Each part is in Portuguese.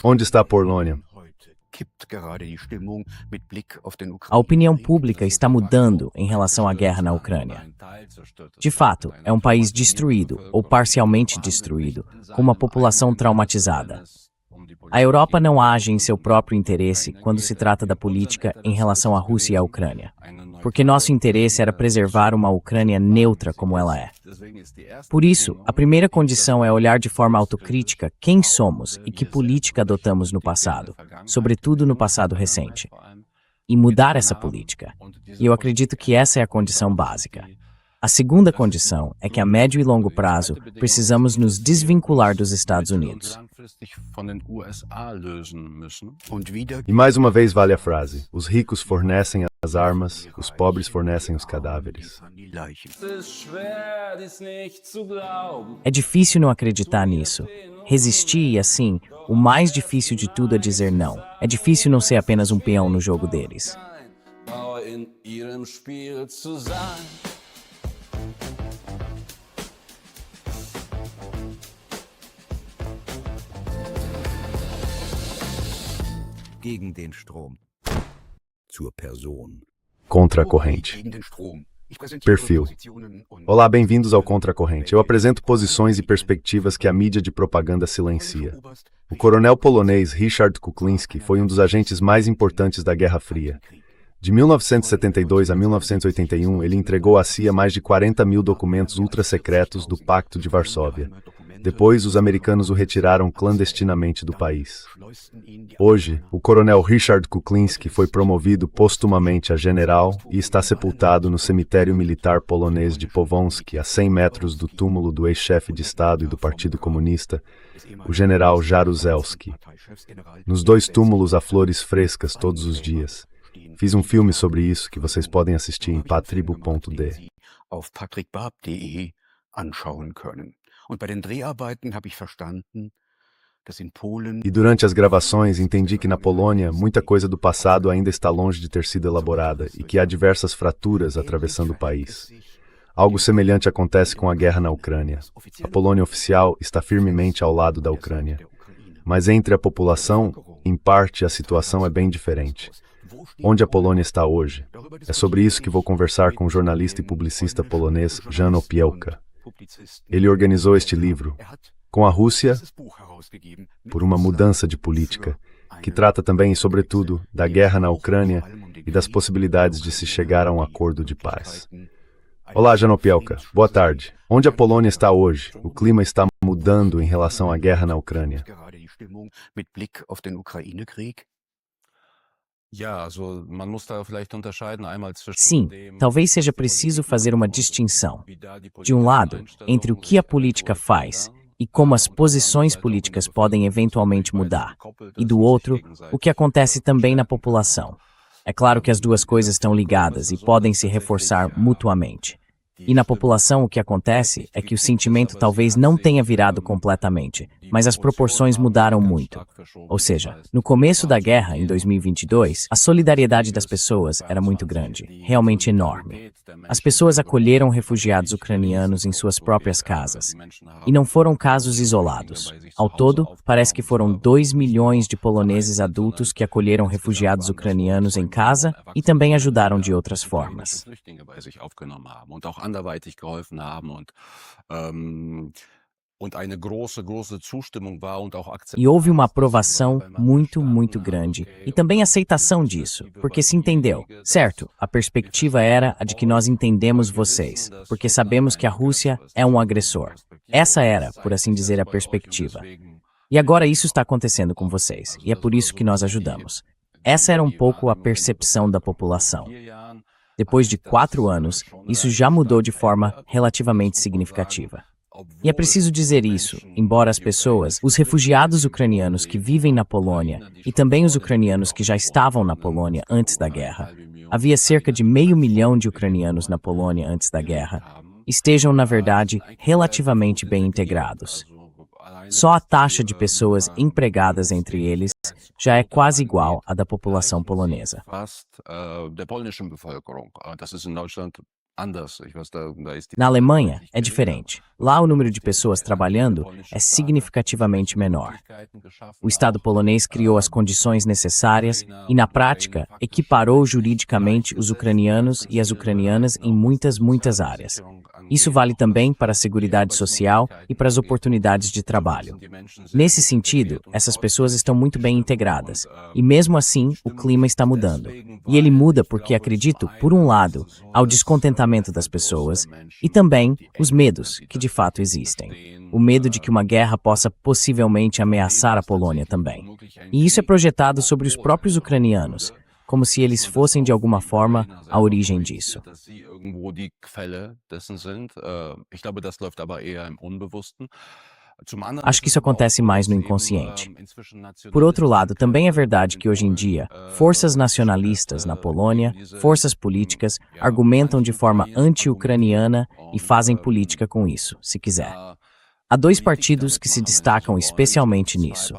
Onde está a Polônia? A opinião pública está mudando em relação à guerra na Ucrânia. De fato, é um país destruído ou parcialmente destruído, com uma população traumatizada. A Europa não age em seu próprio interesse quando se trata da política em relação à Rússia e à Ucrânia, porque nosso interesse era preservar uma Ucrânia neutra como ela é. Por isso, a primeira condição é olhar de forma autocrítica quem somos e que política adotamos no passado, sobretudo no passado recente, e mudar essa política. E eu acredito que essa é a condição básica. A segunda condição é que a médio e longo prazo precisamos nos desvincular dos Estados Unidos. E mais uma vez vale a frase: os ricos fornecem as armas, os pobres fornecem os cadáveres. É difícil não acreditar nisso. Resistir e, assim, o mais difícil de tudo é dizer não. É difícil não ser apenas um peão no jogo deles. Gegen den Strom. Zur Person. Contra a corrente. Perfil. Olá, bem-vindos ao Contra a Corrente. Eu apresento posições e perspectivas que a mídia de propaganda silencia. O coronel polonês Ryszard Kuklinski foi um dos agentes mais importantes da Guerra Fria. De 1972 a 1981, ele entregou à CIA mais de 40 mil documentos ultrasecretos do Pacto de Varsóvia. Depois, os americanos o retiraram clandestinamente do país. Hoje, o coronel Ryszard Kuklinski foi promovido postumamente a general e está sepultado no cemitério militar polonês de Powązki, a 100 metros do túmulo do ex-chefe de Estado e do Partido Comunista, o general Jaruzelski. Nos dois túmulos há flores frescas todos os dias. Fiz um filme sobre isso que vocês podem assistir em patribo.de. E durante as gravações entendi que na Polônia muita coisa do passado ainda está longe de ter sido elaborada e que há diversas fraturas atravessando o país. Algo semelhante acontece com a guerra na Ucrânia. A Polônia oficial está firmemente ao lado da Ucrânia. Mas entre a população, em parte, a situação é bem diferente. Onde a Polônia está hoje? É sobre isso que vou conversar com o jornalista e publicista polonês Jan Opiełka. Ele organizou este livro, Com a Rússia, por uma mudança de política, que trata também e sobretudo da guerra na Ucrânia e das possibilidades de se chegar a um acordo de paz. Olá, Jan Opiełka. Boa tarde. Onde a Polônia está hoje? O clima está mudando em relação à guerra na Ucrânia. Sim, talvez seja preciso fazer uma distinção. De um lado, entre o que a política faz e como as posições políticas podem eventualmente mudar, e do outro, o que acontece também na população. É claro que as duas coisas estão ligadas e podem se reforçar mutuamente. E na população o que acontece é que o sentimento talvez não tenha virado completamente, mas as proporções mudaram muito. Ou seja, no começo da guerra, em 2022, a solidariedade das pessoas era muito grande, realmente enorme. As pessoas acolheram refugiados ucranianos em suas próprias casas. E não foram casos isolados. Ao todo, parece que foram 2 milhões de poloneses adultos que acolheram refugiados ucranianos em casa e também ajudaram de outras formas. Anderweitig geholfen haben und eine große Zustimmung war und auch Akzeptanz. E houve uma aprovação muito grande e também aceitação disso, porque se entendeu, certo? A perspectiva era a de que nós entendemos vocês, porque sabemos que a Rússia é um agressor. Essa era, por assim dizer, a perspectiva. E agora isso está acontecendo com vocês, e é por isso que nós ajudamos. Essa era um pouco a percepção da população. Depois de 4 anos, isso já mudou de forma relativamente significativa. E é preciso dizer isso, embora as pessoas, os refugiados ucranianos que vivem na Polônia e também os ucranianos que já estavam na Polônia antes da guerra, havia cerca de 500 mil de ucranianos na Polônia antes da guerra, estejam, na verdade, relativamente bem integrados. Só a taxa de pessoas empregadas entre eles já é quase igual à da população polonesa. Na Alemanha, é diferente. Lá, o número de pessoas trabalhando é significativamente menor. O Estado polonês criou as condições necessárias e, na prática, equiparou juridicamente os ucranianos e as ucranianas em muitas áreas. Isso vale também para a seguridade social e para as oportunidades de trabalho. Nesse sentido, essas pessoas estão muito bem integradas. E mesmo assim, o clima está mudando. E ele muda porque, acredito, por um lado, ao descontentamento das pessoas e também os medos que de fato existem. O medo de que uma guerra possa possivelmente ameaçar a Polônia também. E isso é projetado sobre os próprios ucranianos, como se eles fossem de alguma forma a origem disso. Acho que isso acontece mais no inconsciente. Por outro lado, também é verdade que hoje em dia, forças nacionalistas na Polônia, forças políticas, argumentam de forma anti-ucraniana e fazem política com isso, se quiser. Há dois partidos que se destacam especialmente nisso.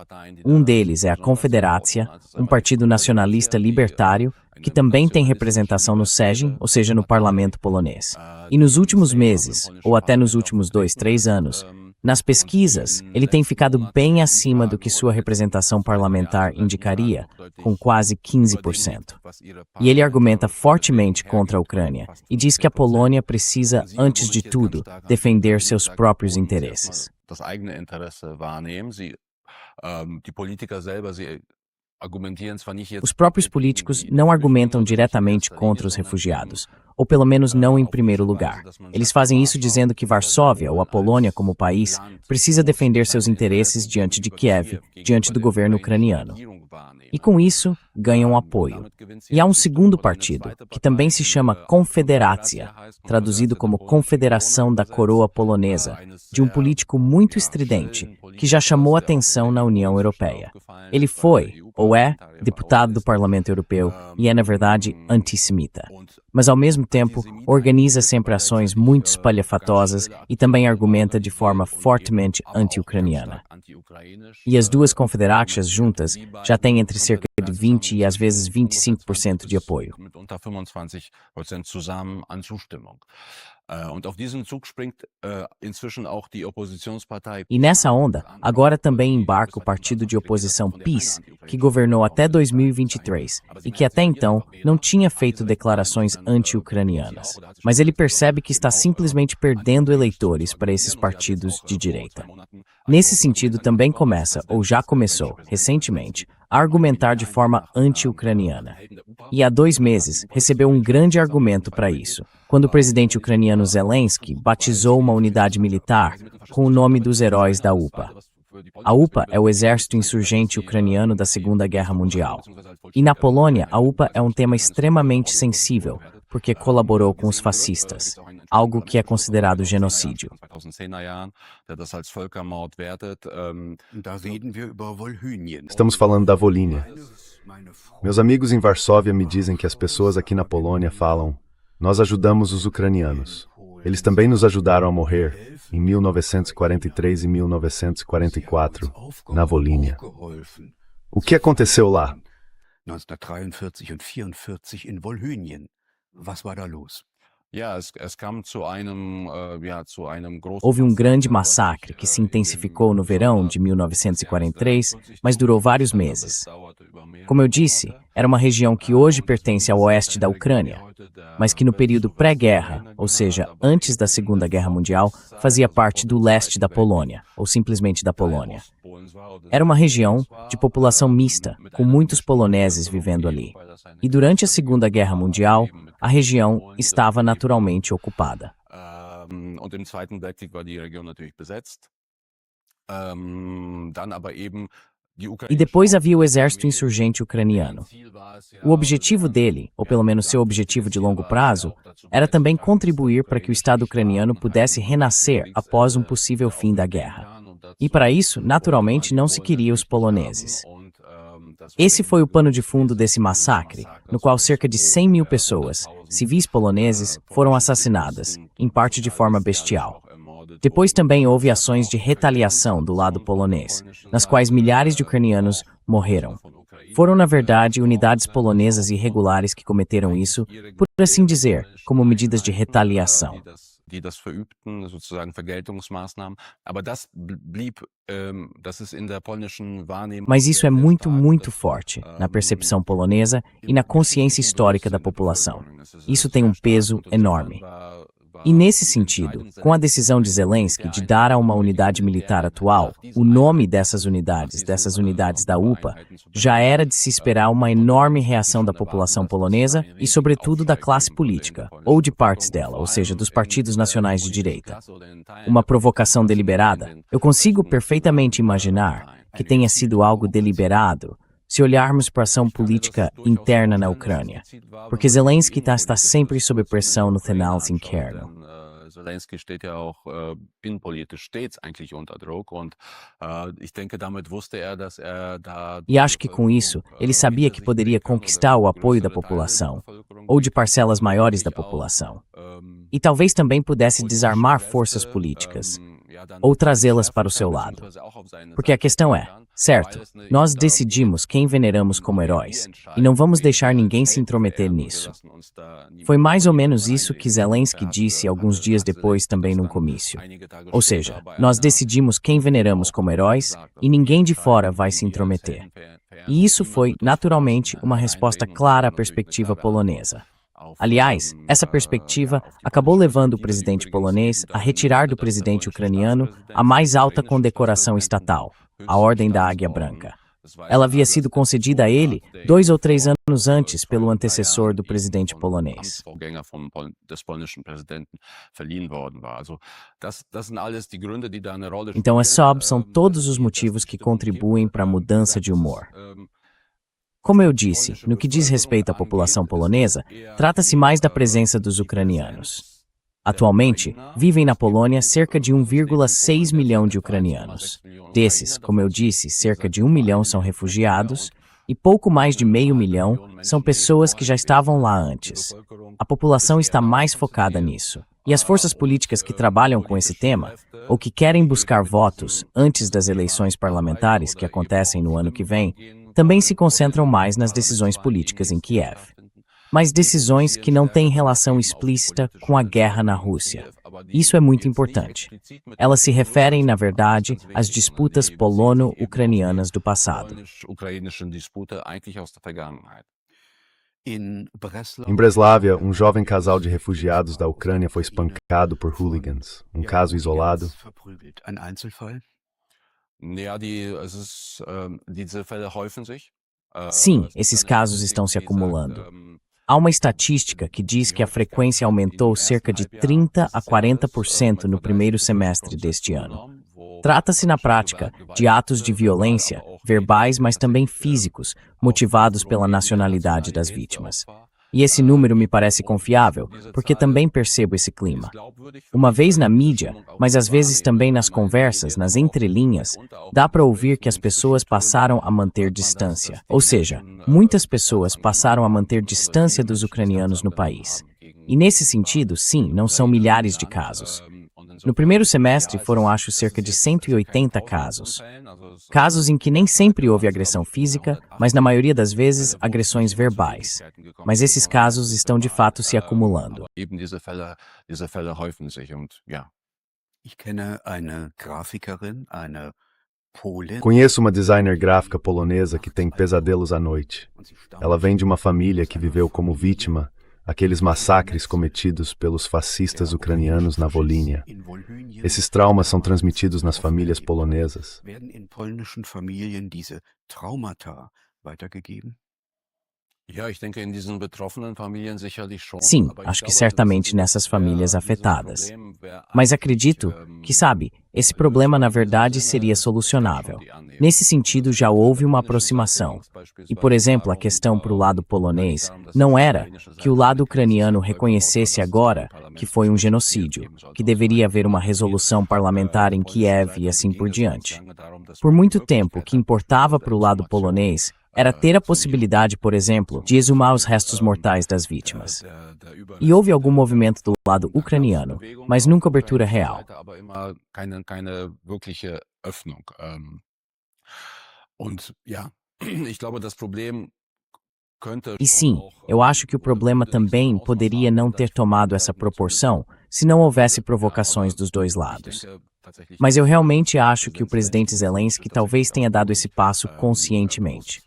Um deles é a Konfederacja, um partido nacionalista libertário, que também tem representação no Sejm, ou seja, no parlamento polonês. E nos últimos meses, ou até nos últimos 2, 3 anos, nas pesquisas, ele tem ficado bem acima do que sua representação parlamentar indicaria, com quase 15%. E ele argumenta fortemente contra a Ucrânia e diz que a Polônia precisa, antes de tudo, defender seus próprios interesses. Os próprios políticos não argumentam diretamente contra os refugiados, ou pelo menos não em primeiro lugar. Eles fazem isso dizendo que Varsóvia, ou a Polônia como país, precisa defender seus interesses diante de Kiev, diante do governo ucraniano. E com isso, ganham apoio. E há um segundo partido, que também se chama Konfederacja, traduzido como Confederação da Coroa Polonesa, de um político muito estridente, que já chamou atenção na União Europeia. Ele foi, ou é, deputado do Parlamento Europeu e é, na verdade, antissemita. Mas, ao mesmo tempo, organiza sempre ações muito espalhafatosas e também argumenta de forma fortemente anti-ucraniana. E as duas confederações juntas já têm entre cerca de 20% e às vezes 25% de apoio. E nessa onda, agora também embarca o partido de oposição PiS, que governou até 2023 e que até então não tinha feito declarações anti-ucranianas. Mas ele percebe que está simplesmente perdendo eleitores para esses partidos de direita. Nesse sentido, também começa, ou já começou, recentemente, a argumentar de forma anti-ucraniana. E há 2 meses recebeu um grande argumento para isso, quando o presidente ucraniano Zelensky batizou uma unidade militar com o nome dos heróis da UPA. A UPA é o exército insurgente ucraniano da Segunda Guerra Mundial. E na Polônia, a UPA é um tema extremamente sensível, porque colaborou com os fascistas, algo que é considerado genocídio. Estamos falando da Volhynia. Meus amigos em Varsóvia me dizem que as pessoas aqui na Polônia falam: nós ajudamos os ucranianos. Eles também nos ajudaram a morrer em 1943 e 1944, na Volhynia. O que aconteceu lá? 1943 und 1944 in Wolhynien. Was war da los? Houve um grande massacre que se intensificou no verão de 1943, mas durou vários meses. Como eu disse, era uma região que hoje pertence ao oeste da Ucrânia, mas que no período pré-guerra, ou seja, antes da Segunda Guerra Mundial, fazia parte do leste da Polônia, ou simplesmente da Polônia. Era uma região de população mista, com muitos poloneses vivendo ali. E durante a Segunda Guerra Mundial, a região estava naturalmente ocupada. E depois havia o exército insurgente ucraniano. O objetivo dele, ou pelo menos seu objetivo de longo prazo, era também contribuir para que o Estado ucraniano pudesse renascer após um possível fim da guerra. E para isso, naturalmente, não se queria os poloneses. Esse foi o pano de fundo desse massacre, no qual cerca de 100 mil pessoas, civis poloneses, foram assassinadas, em parte de forma bestial. Depois também houve ações de retaliação do lado polonês, nas quais milhares de ucranianos morreram. Foram, na verdade, unidades polonesas irregulares que cometeram isso, por assim dizer, como medidas de retaliação. Die das verübten, sozusagen Vergeltungsmaßnahmen. Aber das blieb, das ist in der polnischen Wahrnehmung. Mas isso é muito, muito forte na percepção polonesa e na consciência histórica da população. Isso tem um peso enorme. E nesse sentido, com a decisão de Zelensky de dar a uma unidade militar atual o nome dessas unidades da UPA, já era de se esperar uma enorme reação da população polonesa e, sobretudo, da classe política, ou de partes dela, ou seja, dos partidos nacionais de direita. Uma provocação deliberada? Eu consigo perfeitamente imaginar que tenha sido algo deliberado se olharmos para a ação política interna na Ucrânia, porque Zelensky está sempre sob pressão no Tenals interno. Zelensky steht ja auch innenpolitisch stets eigentlich unter Druck und ich denke, damit wusste dass da. E acho que com isso, ele sabia que poderia conquistar o apoio da população, ou de parcelas maiores da população. E talvez também pudesse desarmar forças políticas, ou trazê-las para o seu lado. Porque a questão é, certo, nós decidimos quem veneramos como heróis, e não vamos deixar ninguém se intrometer nisso. Foi mais ou menos isso que Zelensky disse alguns dias depois também num comício. Ou seja, nós decidimos quem veneramos como heróis, e ninguém de fora vai se intrometer. E isso foi, naturalmente, uma resposta clara à perspectiva polonesa. Aliás, essa perspectiva acabou levando o presidente polonês a retirar do presidente ucraniano a mais alta condecoração estatal, a Ordem da Águia Branca. Ela havia sido concedida a ele 2 ou 3 anos antes pelo antecessor do presidente polonês. Então, são todos os motivos que contribuem para a mudança de humor. Como eu disse, no que diz respeito à população polonesa, trata-se mais da presença dos ucranianos. Atualmente, vivem na Polônia cerca de 1,6 milhão de ucranianos. Desses, como eu disse, cerca de 1 milhão são refugiados e pouco mais de meio milhão são pessoas que já estavam lá antes. A população está mais focada nisso. E as forças políticas que trabalham com esse tema, ou que querem buscar votos antes das eleições parlamentares que acontecem no ano que vem, também se concentram mais nas decisões políticas em Kiev. Mas decisões que não têm relação explícita com a guerra na Rússia. Isso é muito importante. Elas se referem, na verdade, às disputas polono-ucranianas do passado. Em Breslávia, um jovem casal de refugiados da Ucrânia foi espancado por hooligans. Um caso isolado. Sim, esses casos estão se acumulando. Há uma estatística que diz que a frequência aumentou cerca de 30% a 40% no primeiro semestre deste ano. Trata-se, na prática, de atos de violência, verbais, mas também físicos, motivados pela nacionalidade das vítimas. E esse número me parece confiável, porque também percebo esse clima. Uma vez na mídia, mas às vezes também nas conversas, nas entrelinhas, dá para ouvir que as pessoas passaram a manter distância. Ou seja, muitas pessoas passaram a manter distância dos ucranianos no país. E nesse sentido, sim, não são milhares de casos. No primeiro semestre foram, acho, cerca de 180 casos. Casos em que nem sempre houve agressão física, mas na maioria das vezes agressões verbais. Mas esses casos estão de fato se acumulando. Conheço uma designer gráfica polonesa que tem pesadelos à noite. Ela vem de uma família que viveu como vítima aqueles massacres cometidos pelos fascistas ucranianos na Volínia. Esses traumas são transmitidos nas famílias polonesas. Sim, acho que certamente nessas famílias afetadas. Mas acredito que, esse problema na verdade seria solucionável. Nesse sentido, já houve uma aproximação. E, por exemplo, a questão para o lado polonês não era que o lado ucraniano reconhecesse agora que foi um genocídio, que deveria haver uma resolução parlamentar em Kiev e assim por diante. Por muito tempo, o que importava para o lado polonês era ter a possibilidade, por exemplo, de exumar os restos mortais das vítimas. E houve algum movimento do lado ucraniano, mas nunca abertura real. Ich glaube, das Problem könnte E schon sim, auch, eu acho que o problema também poderia não ter tomado essa proporção se não houvesse provocações dos dois lados. Mas eu realmente acho que o presidente Zelensky talvez tenha dado esse passo conscientemente.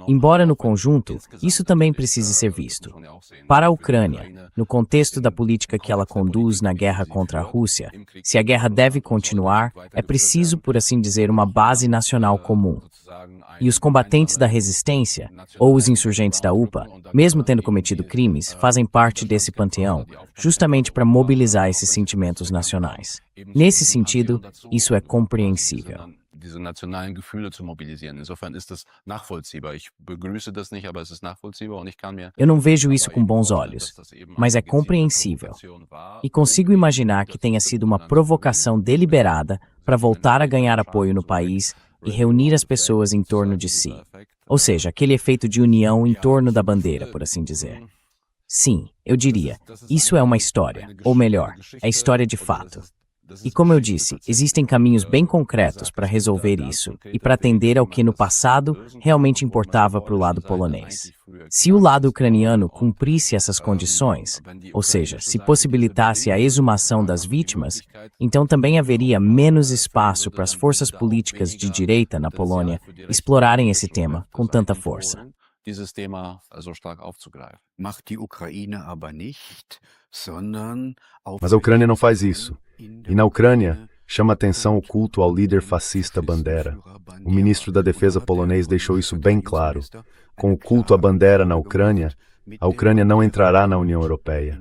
Embora no conjunto, isso também precise ser visto. Para a Ucrânia, no contexto da política que ela conduz na guerra contra a Rússia, se a guerra deve continuar, é preciso, por assim dizer, uma base nacional comum. E os combatentes da resistência, ou os insurgentes da UPA, mesmo tendo cometido crimes, fazem parte desse panteão, justamente para mobilizar esses sentimentos nacionais. Nesse sentido, isso é compreensível. diese nationalen Gefühle zu mobilisieren. Insofern ist das nachvollziehbar. Ich begrüße das nicht, aber es ist nachvollziehbar und ich kann mir Eu não vejo isso com bons olhos, mas é compreensível. E consigo imaginar que tenha sido uma provocação deliberada para voltar a ganhar apoio no país e reunir as pessoas em torno de si. Ou seja, aquele efeito de união em torno da bandeira, por assim dizer. Sim, eu diria, isso é uma história, ou melhor, é história de fato. E como eu disse, existem caminhos bem concretos para resolver isso e para atender ao que no passado realmente importava para o lado polonês. Se o lado ucraniano cumprisse essas condições, ou seja, se possibilitasse a exumação das vítimas, então também haveria menos espaço para as forças políticas de direita na Polônia explorarem esse tema com tanta força. dieses Thema so stark aufzugreifen. Macht die Ukraine aber nicht, sondern auf Mas a Ucrânia não faz isso. E na Ucrânia, chama atenção o culto ao líder fascista Bandera. O ministro da Defesa polonês deixou isso bem claro. Com o culto à Bandera na Ucrânia, a Ucrânia não entrará na União Europeia.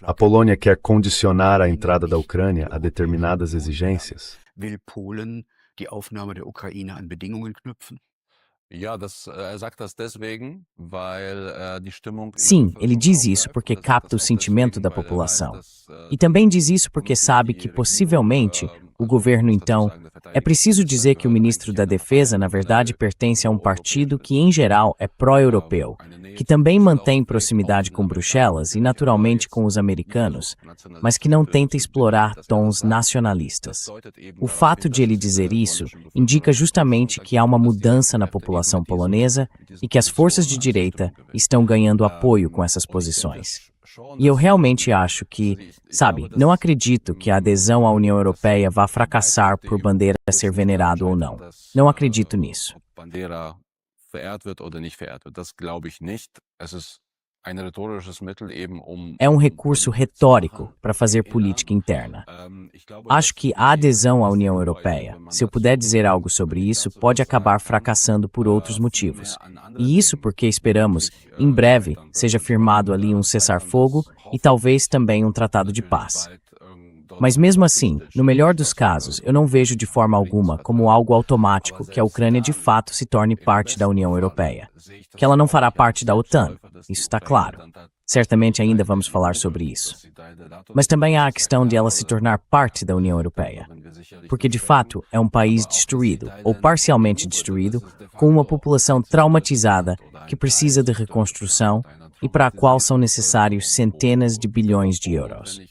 A Polônia quer condicionar a entrada da Ucrânia a determinadas exigências. Will Polen die Aufnahme der Ukraine an Bedingungen knüpfen? Ja, er sagt das deswegen, weil die Stimmung. Sim, ele diz isso porque capta o sentimento da população. E também diz isso porque sabe que, possivelmente, o governo, então, é preciso dizer que o ministro da Defesa, na verdade, pertence a um partido que, em geral, é pró-europeu, que também mantém proximidade com Bruxelas e, naturalmente, com os americanos, mas que não tenta explorar tons nacionalistas. O fato de ele dizer isso indica justamente que há uma mudança na população polonesa e que as forças de direita estão ganhando apoio com essas posições. E eu realmente acho que, sabe, não acredito que a adesão à União Europeia vá fracassar por Bandeira ser venerado ou não. Não acredito nisso. Bandera verehrt wird oder nicht verehrt wird. Das glaube ich nicht. Es ist ein rhetorisches Mittel eben É um recurso retórico para fazer política interna. Acho que a adesão à União Europeia, se eu puder dizer algo sobre isso, pode acabar fracassando por outros motivos. E isso porque esperamos, em breve, seja firmado ali um cessar-fogo e talvez também um tratado de paz. Mas mesmo assim, no melhor dos casos, eu não vejo de forma alguma como algo automático que a Ucrânia de fato se torne parte da União Europeia. Que ela não fará parte da OTAN, isso está claro. Certamente ainda vamos falar sobre isso. Mas também há a questão de ela se tornar parte da União Europeia. Porque de fato é um país destruído, ou parcialmente destruído, com uma população traumatizada que precisa de reconstrução e para a qual são necessários centenas de bilhões de euros.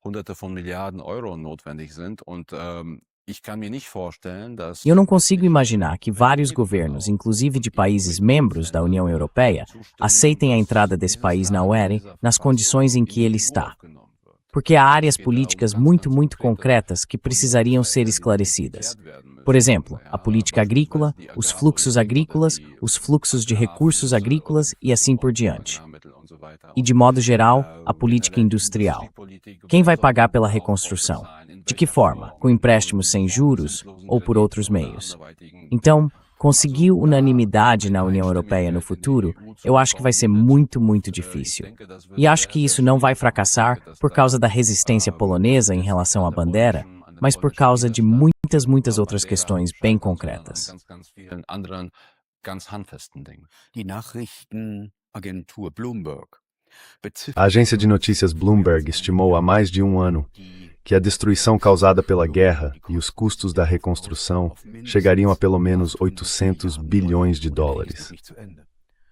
Hunderte von Milliarden Euro notwendig sind und ich kann mir nicht vorstellen, dass Eu não consigo imaginar que vários governos, inclusive de países membros da União Europeia, aceitem a entrada desse país na UE nas condições em que ele está. Porque há áreas políticas muito concretas que precisariam ser esclarecidas. Por exemplo, a política agrícola, os fluxos de recursos agrícolas e assim por diante. E, de modo geral, a política industrial. Quem vai pagar pela reconstrução? De que forma? Com empréstimos sem juros ou por outros meios? Então, conseguir unanimidade na União Europeia no futuro, eu acho que vai ser muito difícil. E acho que isso não vai fracassar por causa da resistência polonesa em relação à Bandera, mas por causa de muitas outras questões bem concretas. Die Nachrichtenagentur Bloomberg A agência de notícias Bloomberg estimou há mais de um ano que a destruição causada pela guerra e os custos da reconstrução chegariam a pelo menos 800 bilhões de dólares.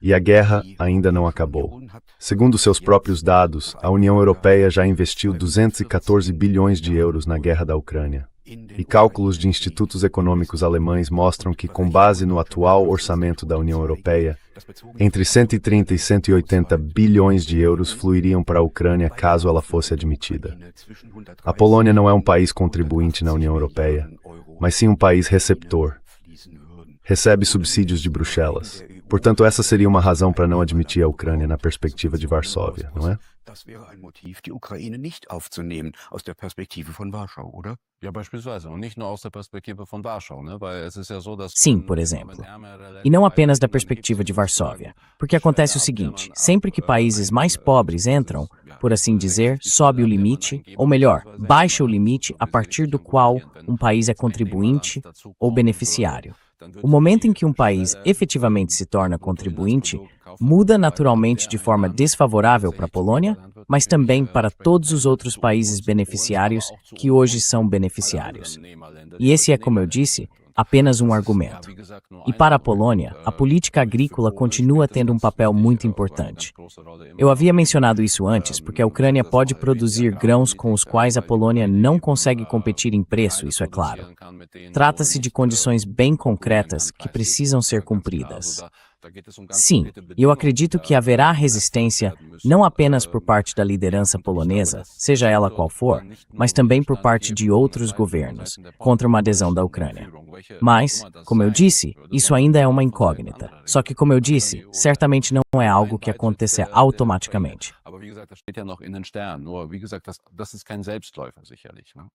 E a guerra ainda não acabou. Segundo seus próprios dados, a União Europeia já investiu 214 bilhões de euros na guerra da Ucrânia. E cálculos de institutos econômicos alemães mostram que, com base no atual orçamento da União Europeia, entre 130 e 180 bilhões de euros fluiriam para a Ucrânia caso ela fosse admitida. A Polônia não é um país contribuinte na União Europeia, mas sim um país receptor. Recebe subsídios de Bruxelas. Portanto, essa seria uma razão para não admitir a Ucrânia na perspectiva de Varsóvia, não é? Das wäre ein Motiv, die Ukraine nicht aufzunehmen aus der Perspektive von Warschau, oder? Ja, beispielsweise. Und nicht nur aus der Perspektive von Warschau, né? Weil es ist ja so, dass Sim, por exemplo. E não apenas da perspectiva de Varsóvia. Porque acontece o seguinte, sempre que países mais pobres entram, por assim dizer, sobe o limite, ou melhor, baixa o limite a partir do qual um país é contribuinte ou beneficiário. O momento em que um país efetivamente se torna contribuinte muda naturalmente de forma desfavorável para a Polônia, mas também para todos os outros países beneficiários que hoje são beneficiários. E esse é, como eu disse, apenas um argumento. E para a Polônia, a política agrícola continua tendo um papel muito importante. Eu havia mencionado isso antes, porque a Ucrânia pode produzir grãos com os quais a Polônia não consegue competir em preço, isso é claro. Trata-se de condições bem concretas que precisam ser cumpridas. Sim, e eu acredito que haverá resistência não apenas por parte da liderança polonesa, seja ela qual for, mas também por parte de outros governos, contra uma adesão da Ucrânia. Mas, como eu disse, isso ainda é uma incógnita. Só que, como eu disse, certamente não é algo que aconteça automaticamente. Aber wie gesagt, das steht ja noch in den Sternen. Nur, wie gesagt, das ist kein Selbstläufer, sicherlich, ne?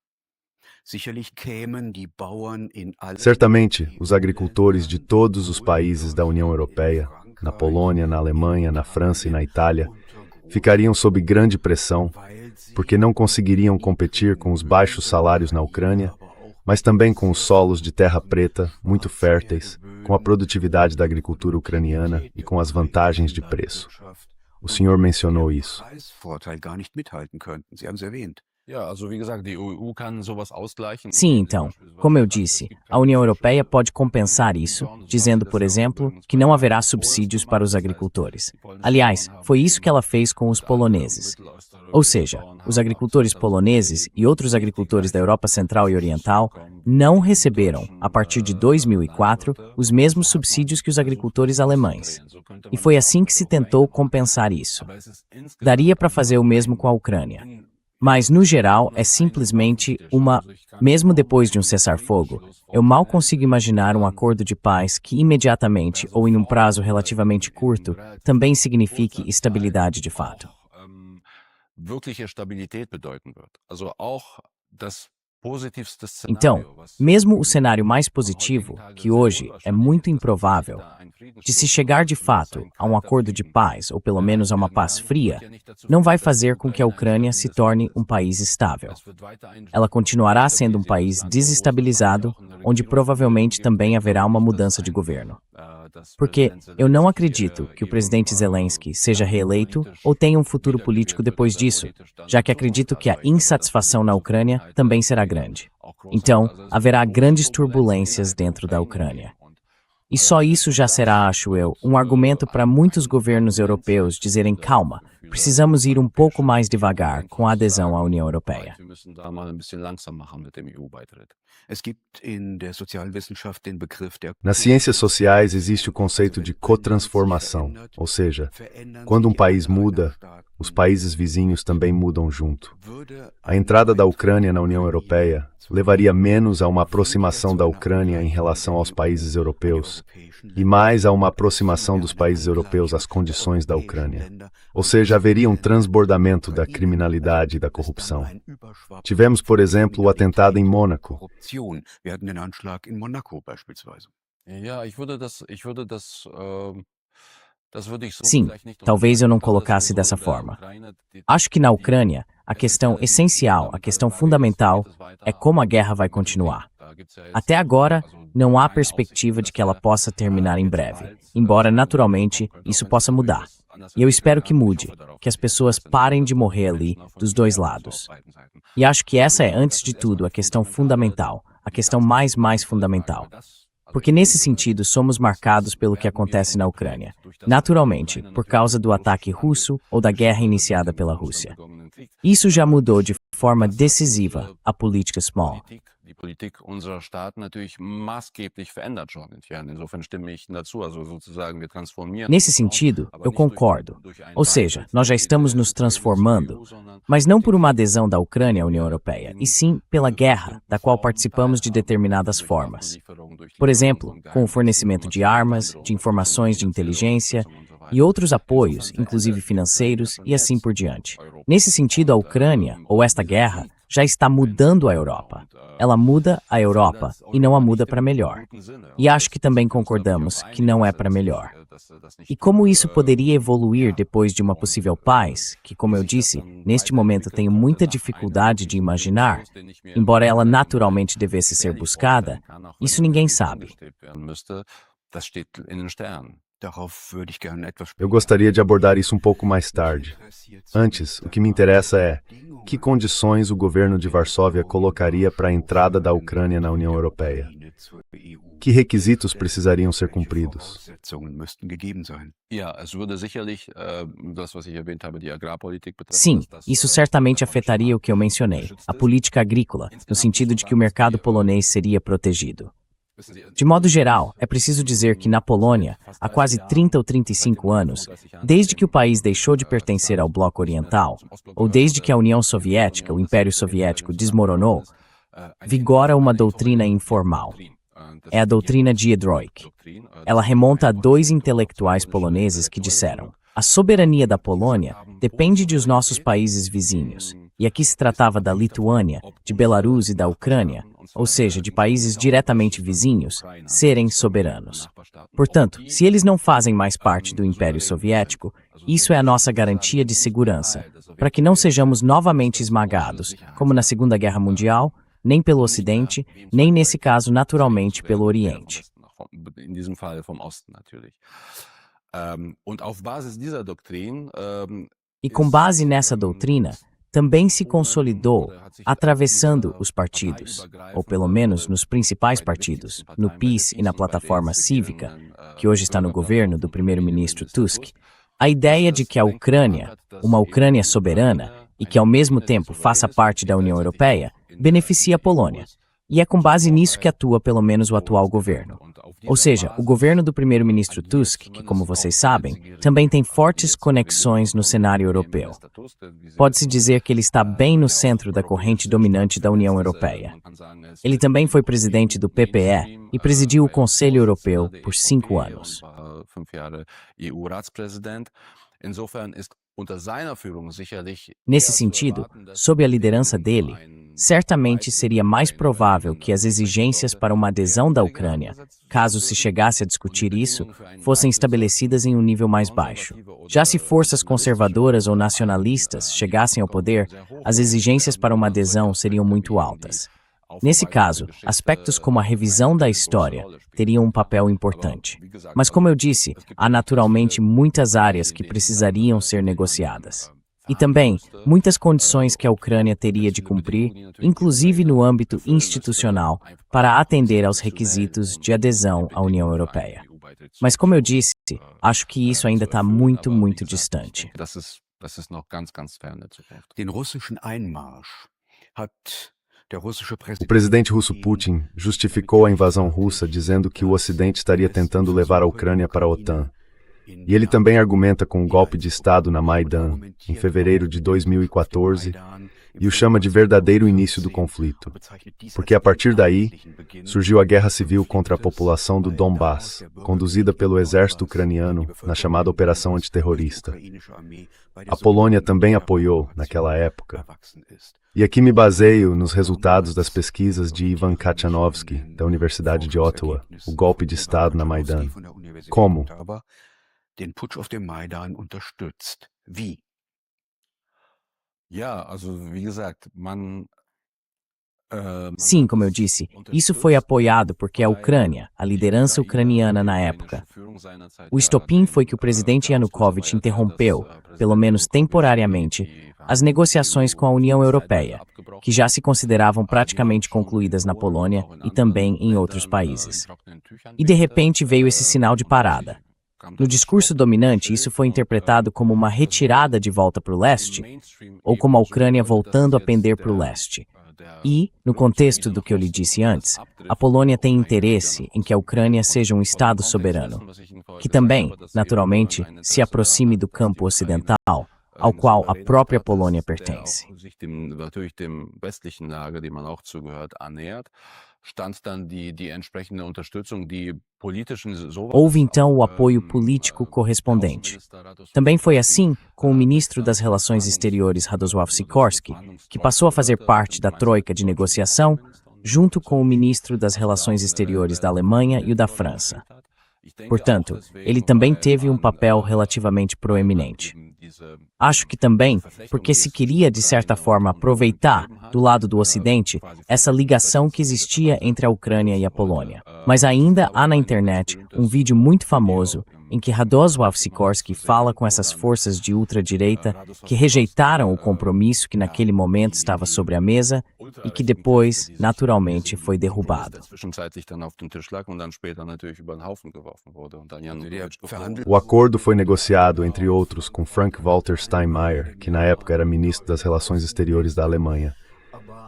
Sicherlich kämen die Bauern in allen Certamente, os agricultores de todos os países da União Europeia, na Polônia, na Alemanha, na França e na Itália, ficariam sob grande pressão, porque não conseguiriam competir com os baixos salários na Ucrânia, mas também com os solos de terra preta, muito férteis, com a produtividade da agricultura ucraniana e com as vantagens de preço. O senhor mencionou isso. Preisvorteil gar nicht mithalten könnten. Sie haben es erwähnt. Ja, also wie gesagt, die EU kann sowas ausgleichen. Sim, então, como eu disse, a União Europeia pode compensar isso, dizendo, por exemplo, que não haverá subsídios para os agricultores. Aliás, foi isso que ela fez com os poloneses. Ou seja, os agricultores poloneses e outros agricultores da Europa Central e Oriental não receberam, a partir de 2004, os mesmos subsídios que os agricultores alemães. E foi assim que se tentou compensar isso. Daria para fazer o mesmo com a Ucrânia. Mas, no geral, é simplesmente mesmo depois de um cessar-fogo, eu mal consigo imaginar um acordo de paz que imediatamente, ou em um prazo relativamente curto, também signifique estabilidade de fato. Wirkliche Stabilität bedeuten wird. Also auch das positivste Então, Szenario, was mesmo o cenário mais positivo, que hoje é muito improvável, de se chegar de fato a um acordo de paz, ou pelo menos a uma paz fria, não vai fazer com que a Ucrânia se torne um país estável. Ela continuará sendo um país desestabilizado, onde provavelmente também haverá uma mudança de governo. Porque eu não acredito que o presidente Zelensky seja reeleito ou tenha um futuro político depois disso, já que acredito que a insatisfação na Ucrânia também será grande. Então, haverá grandes turbulências dentro da Ucrânia. E só isso já será, acho eu, um argumento para muitos governos europeus dizerem calma, precisamos ir um pouco mais devagar com a adesão à União Europeia. wir müssen da mal ein bisschen langsam machen mit dem EU-Beitritt. Es gibt in der Sozialwissenschaft den Begriff der Nas ciências sociais existe o conceito de cotransformação, ou seja, quando um país muda, os países vizinhos também mudam junto. A entrada da Ucrânia na União Europeia levaria menos a uma aproximação da Ucrânia em relação aos países europeus e mais a uma aproximação dos países europeus às condições da Ucrânia. Ou seja, haveria um transbordamento da criminalidade e da corrupção. Tivemos, por exemplo, o atentado em Mônaco. Korruption. Wir hatten den Anschlag in Monaco beispielsweise. Ja, das würde ich so Sim, vielleicht nicht talvez eu não unterschreiben. colocasse dessa Da forma. Ukraine, die- Acho que na Ucrânia, a questão essencial, a questão fundamental, é como a guerra vai continuar. Até agora, não há perspectiva de que ela possa terminar em breve, embora, naturalmente, isso possa mudar. E eu espero que mude, que as pessoas parem de morrer ali, dos dois lados. E acho que essa é, antes de tudo, a questão fundamental, a questão mais fundamental. Porque nesse sentido somos marcados pelo que acontece na Ucrânia. Naturalmente, por causa do ataque russo ou da guerra iniciada pela Rússia. Isso já mudou de forma decisiva a política small. Politik unserer Staaten natürlich maßgeblich verändert schon entfernt. Insofern stimme ich dazu, also sozusagen wir transformieren. Nesse sentido, eu concordo. Ou seja, nós já estamos nos transformando, mas não por uma adesão da Ucrânia à União Europeia, e sim pela guerra, da qual participamos de determinadas formas. Por exemplo, com o fornecimento de armas, de informações de inteligência e outros apoios, inclusive financeiros e assim por diante. Nesse sentido, a Ucrânia, ou esta guerra, já está mudando a Europa. Ela muda a Europa e não a muda para melhor. E acho que também concordamos que não é para melhor. E como isso poderia evoluir depois de uma possível paz, que, como eu disse, neste momento tenho muita dificuldade de imaginar, embora ela naturalmente devesse ser buscada, isso ninguém sabe. Eu gostaria de abordar isso um pouco mais tarde. Antes, o que me interessa é que condições o governo de Varsóvia colocaria para a entrada da Ucrânia na União Europeia. Que requisitos precisariam ser cumpridos? Sim, isso certamente afetaria o que eu mencionei, a política agrícola, no sentido de que o mercado polonês seria protegido. De modo geral, é preciso dizer que na Polônia, há quase 30 ou 35 anos, desde que o país deixou de pertencer ao Bloco Oriental, ou desde que a União Soviética, o Império Soviético, desmoronou, vigora uma doutrina informal. É a doutrina Giedroyc. Ela remonta a dois intelectuais poloneses que disseram: a soberania da Polônia depende de os nossos países vizinhos. E aqui se tratava da Lituânia, de Belarus e da Ucrânia, ou seja, de países diretamente vizinhos, serem soberanos. Portanto, se eles não fazem mais parte do Império Soviético, isso é a nossa garantia de segurança, para que não sejamos novamente esmagados, como na Segunda Guerra Mundial, nem pelo Ocidente, nem nesse caso, naturalmente, pelo Oriente. E com base nessa doutrina, também se consolidou, atravessando os partidos, ou pelo menos nos principais partidos, no PiS e na plataforma cívica, que hoje está no governo do primeiro-ministro Tusk, a ideia de que a Ucrânia, uma Ucrânia soberana, e que ao mesmo tempo faça parte da União Europeia, beneficia a Polônia. E é com base nisso que atua pelo menos o atual governo. Ou seja, o governo do primeiro-ministro Tusk, que, como vocês sabem, também tem fortes conexões no cenário europeu. Pode-se dizer que ele está bem no centro da corrente dominante da União Europeia. Ele também foi presidente do PPE e presidiu o Conselho Europeu por 5 anos. Nesse sentido, sob a liderança dele, certamente seria mais provável que as exigências para uma adesão da Ucrânia, caso se chegasse a discutir isso, fossem estabelecidas em um nível mais baixo. Já se forças conservadoras ou nacionalistas chegassem ao poder, as exigências para uma adesão seriam muito altas. Nesse caso, aspectos como a revisão da história teriam um papel importante. Mas, como eu disse, há naturalmente muitas áreas que precisariam ser negociadas. E também, muitas condições que a Ucrânia teria de cumprir, inclusive no âmbito institucional, para atender aos requisitos de adesão à União Europeia. Mas, como eu disse, acho que isso ainda está muito, muito distante. O presidente russo Putin justificou a invasão russa dizendo que o Ocidente estaria tentando levar a Ucrânia para a OTAN. E ele também argumenta com o golpe de Estado na Maidan, em fevereiro de 2014, e o chama de verdadeiro início do conflito, porque a partir daí surgiu a guerra civil contra a população do Donbass, conduzida pelo exército ucraniano na chamada Operação Antiterrorista. A Polônia também apoiou, naquela época. E aqui me baseio nos resultados das pesquisas de Ivan Kachanowski, da Universidade de Ottawa, o golpe de Estado na Maidan. Como? Den Putsch auf dem Maidan unterstützt. Wie? Sim, como eu disse, isso foi apoiado porque a Ucrânia, a liderança ucraniana na época. O estopim foi que o presidente Yanukovych interrompeu, pelo menos temporariamente, as negociações com a União Europeia, que já se consideravam praticamente concluídas na Polônia e também em outros países. E de repente veio esse sinal de parada. No discurso dominante, isso foi interpretado como uma retirada de volta para o leste, ou como a Ucrânia voltando a pender para o leste. E, no contexto do que eu lhe disse antes, a Polônia tem interesse em que a Ucrânia seja um Estado soberano, que também, naturalmente, se aproxime do campo ocidental, ao qual a própria Polônia pertence. Houve então o apoio político correspondente. Também foi assim com o ministro das Relações Exteriores Radosław Sikorski, que passou a fazer parte da troika de negociação, junto com o ministro das Relações Exteriores da Alemanha e o da França. Portanto, ele também teve um papel relativamente proeminente. Acho que também porque se queria, de certa forma, aproveitar, do lado do Ocidente, essa ligação que existia entre a Ucrânia e a Polônia. Mas ainda há na internet um vídeo muito famoso em que Radosław Sikorski fala com essas forças de ultradireita que rejeitaram o compromisso que naquele momento estava sobre a mesa e que depois, naturalmente, foi derrubado. O acordo foi negociado, entre outros, com Frank-Walter Steinmeier, que na época era ministro das Relações Exteriores da Alemanha.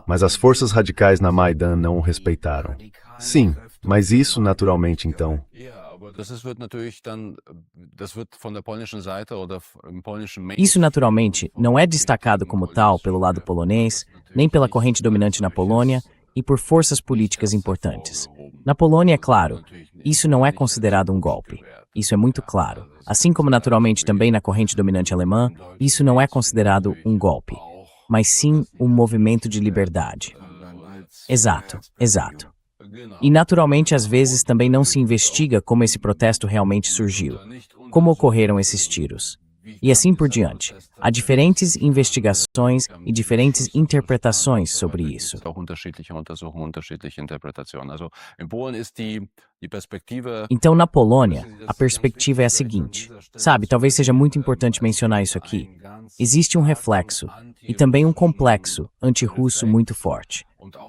Mas as forças radicais na Maidan não o respeitaram. Sim, mas isso, naturalmente, então. Isso, naturalmente, não é destacado como tal pelo lado polonês, nem pela corrente dominante na Polônia e por forças políticas importantes. Na Polônia, é claro, isso não é considerado um golpe. Isso é muito claro. Assim como, naturalmente, também na corrente dominante alemã, isso não é considerado um golpe, mas sim um movimento de liberdade. Exato, exato. E, naturalmente, às vezes também não se investiga como esse protesto realmente surgiu, como ocorreram esses tiros. E assim por diante. Há diferentes investigações e diferentes interpretações sobre isso. Então, na Polônia, a perspectiva é a seguinte. Sabe, talvez seja muito importante mencionar isso aqui. Existe um reflexo e também um complexo antirrusso muito forte.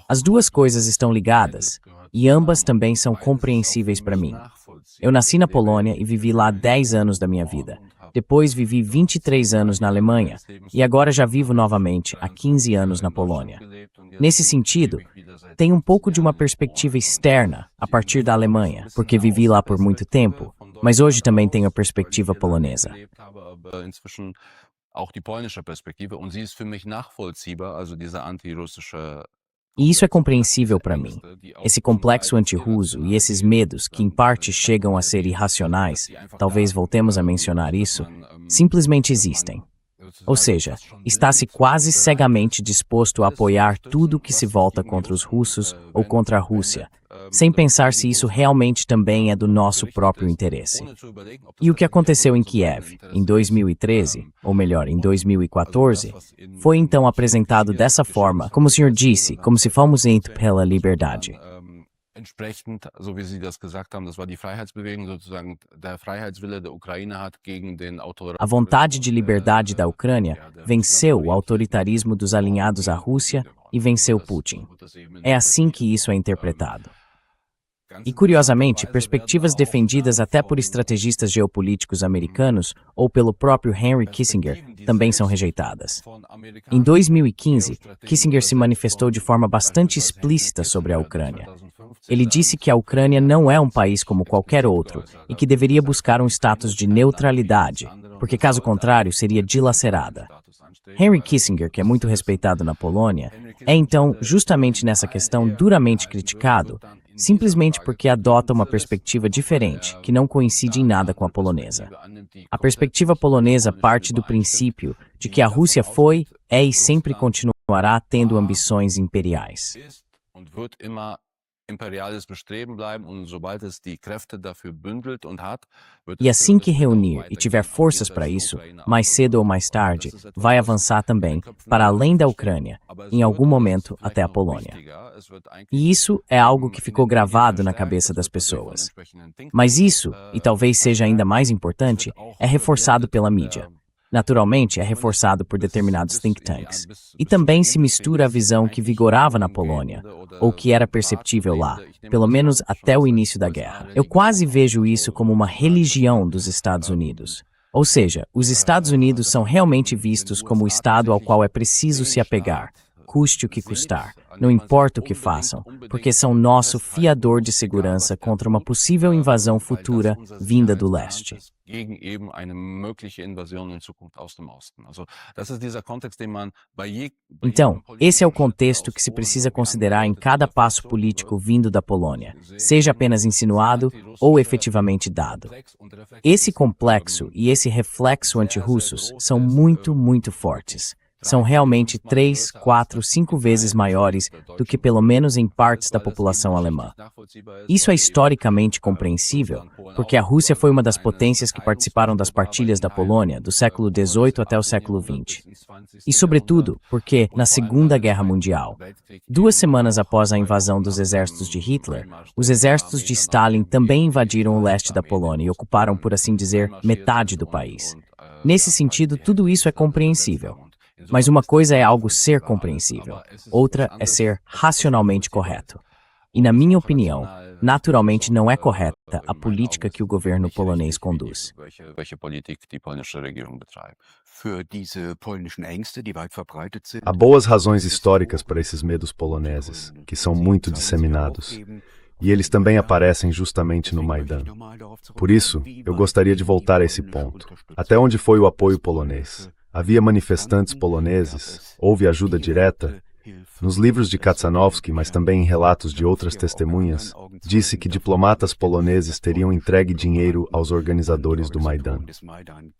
As duas coisas estão ligadas e ambas também são compreensíveis para mim. Eu nasci na Polônia e vivi lá 10 anos da minha vida. Depois vivi 23 anos na Alemanha e agora já vivo novamente há 15 anos na Polônia. Nesse sentido, tenho um pouco de uma perspectiva externa a partir da Alemanha, porque vivi lá por muito tempo, mas hoje também tenho a perspectiva polonesa. E isso é compreensível para mim. Esse complexo antirrusso e esses medos, que em parte chegam a ser irracionais, talvez voltemos a mencionar isso, simplesmente existem. Ou seja, está-se quase cegamente disposto a apoiar tudo que se volta contra os russos ou contra a Rússia, sem pensar se isso realmente também é do nosso próprio interesse. E o que aconteceu em Kiev, em 2013, ou melhor, em 2014, foi então apresentado dessa forma, como o senhor disse, como se fôssemos indo pela liberdade. Entsprechend, so wie Sie das gesagt haben, das war die Freiheitsbewegung, sozusagen der Freiheitswille der Ukraine hat gegen den A vontade de liberdade da Ucrânia venceu o autoritarismo dos alinhados à Rússia e venceu Putin. É assim que isso é interpretado. E, curiosamente, perspectivas defendidas até por estrategistas geopolíticos americanos ou pelo próprio Henry Kissinger também são rejeitadas. Em 2015, Kissinger se manifestou de forma bastante explícita sobre a Ucrânia. Ele disse que a Ucrânia não é um país como qualquer outro e que deveria buscar um status de neutralidade, porque caso contrário seria dilacerada. Henry Kissinger, que é muito respeitado na Polônia, é então, justamente nessa questão, duramente criticado, simplesmente porque adota uma perspectiva diferente, que não coincide em nada com a polonesa. A perspectiva polonesa parte do princípio de que a Rússia foi, é e sempre continuará tendo ambições imperiais. E assim que reunir e tiver forças para isso, mais cedo ou mais tarde, vai avançar também para além da Ucrânia, em algum momento até a Polônia. E isso é algo que ficou gravado na cabeça das pessoas. Mas isso, e talvez seja ainda mais importante, é reforçado pela mídia. Naturalmente, é reforçado por determinados think tanks. E também se mistura a visão que vigorava na Polônia, ou que era perceptível lá, pelo menos até o início da guerra. Eu quase vejo isso como uma religião dos Estados Unidos. Ou seja, os Estados Unidos são realmente vistos como o Estado ao qual é preciso se apegar, custe o que custar, não importa o que façam, porque são nosso fiador de segurança contra uma possível invasão futura vinda do leste. Gegen eben eine mögliche Invasion in Zukunft aus dem Osten. Also, das ist dieser Kontext, den man bei Então, esse é o contexto que se precisa considerar em cada passo político vindo da Polônia, seja apenas insinuado ou efetivamente dado. Esse complexo e esse reflexo antirrussos são muito, muito fortes. São realmente 3, 4, 5 vezes maiores do que pelo menos em partes da população alemã. Isso é historicamente compreensível, porque a Rússia foi uma das potências que participaram das partilhas da Polônia do século XVIII até o século XX. E sobretudo, porque, na Segunda Guerra Mundial, 2 semanas após a invasão dos exércitos de Hitler, os exércitos de Stalin também invadiram o leste da Polônia e ocuparam, por assim dizer, metade do país. Nesse sentido, tudo isso é compreensível. Mas uma coisa é algo ser compreensível, outra é ser racionalmente correto. E na minha opinião, naturalmente não é correta a política que o governo polonês conduz. Há boas razões históricas para esses medos poloneses, que são muito disseminados. E eles também aparecem justamente no Maidan. Por isso, eu gostaria de voltar a esse ponto. Até onde foi o apoio polonês? Havia manifestantes poloneses? Houve ajuda direta? Nos livros de Katsanovsky, mas também em relatos de outras testemunhas, disse que diplomatas poloneses teriam entregue dinheiro aos organizadores do Maidan.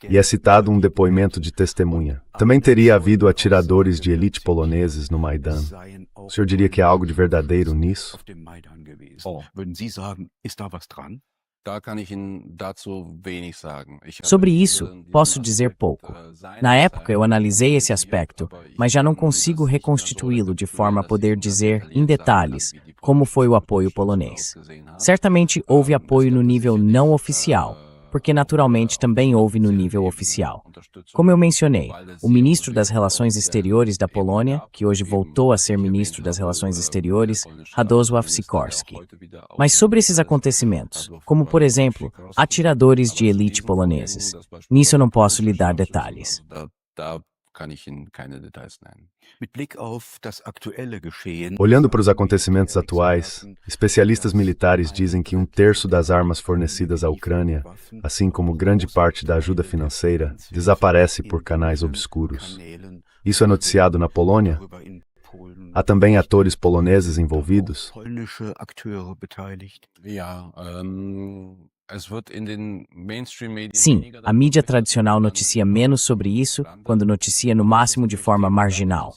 E é citado um depoimento de testemunha. Também teria havido atiradores de elite poloneses no Maidan. O senhor diria que há algo de verdadeiro nisso? Sobre isso, posso dizer pouco. Na época, eu analisei esse aspecto, mas já não consigo reconstituí-lo de forma a poder dizer, em detalhes, como foi o apoio polonês. Certamente houve apoio no nível não oficial, porque naturalmente também houve no nível oficial. Como eu mencionei, o ministro das Relações Exteriores da Polônia, que hoje voltou a ser ministro das Relações Exteriores, Radosław Sikorski. Mas sobre esses acontecimentos, como por exemplo, atiradores de elite poloneses, nisso eu não posso lhe dar detalhes. Olhando para os acontecimentos atuais, especialistas militares dizem que 1/3 das armas fornecidas à Ucrânia, assim como grande parte da ajuda financeira, desaparece por canais obscuros. Isso é noticiado na Polônia? Há também atores poloneses envolvidos? Sim, a mídia tradicional noticia menos sobre isso quando noticia no máximo de forma marginal.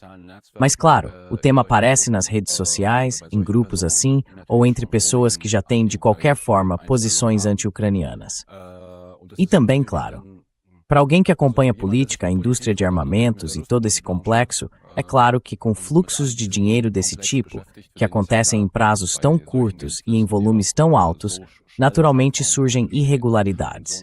Mas claro, o tema aparece nas redes sociais, em grupos assim, ou entre pessoas que já têm de qualquer forma posições anti-ucranianas. E também, claro, para alguém que acompanha a política, a indústria de armamentos e todo esse complexo, é claro que com fluxos de dinheiro desse tipo, que acontecem em prazos tão curtos e em volumes tão altos, naturalmente surgem irregularidades.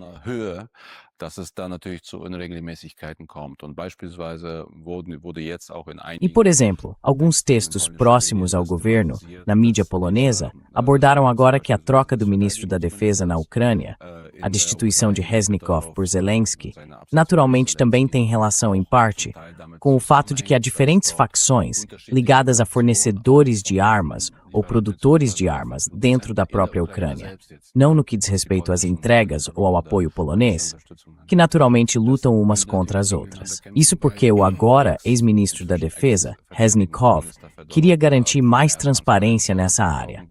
E, por exemplo, alguns textos próximos ao governo, na mídia polonesa, abordaram agora que a troca do ministro da Defesa na Ucrânia, a destituição de Reznikov por Zelensky, naturalmente também tem relação, em parte, com o fato de que há diferentes facções ligadas a fornecedores de armas ou produtores de armas dentro da própria Ucrânia, não no que diz respeito às entregas ou ao apoio polonês, que naturalmente lutam umas contra as outras. Isso porque o agora ex-ministro da Defesa, Reznikov, queria garantir mais transparência nessa área.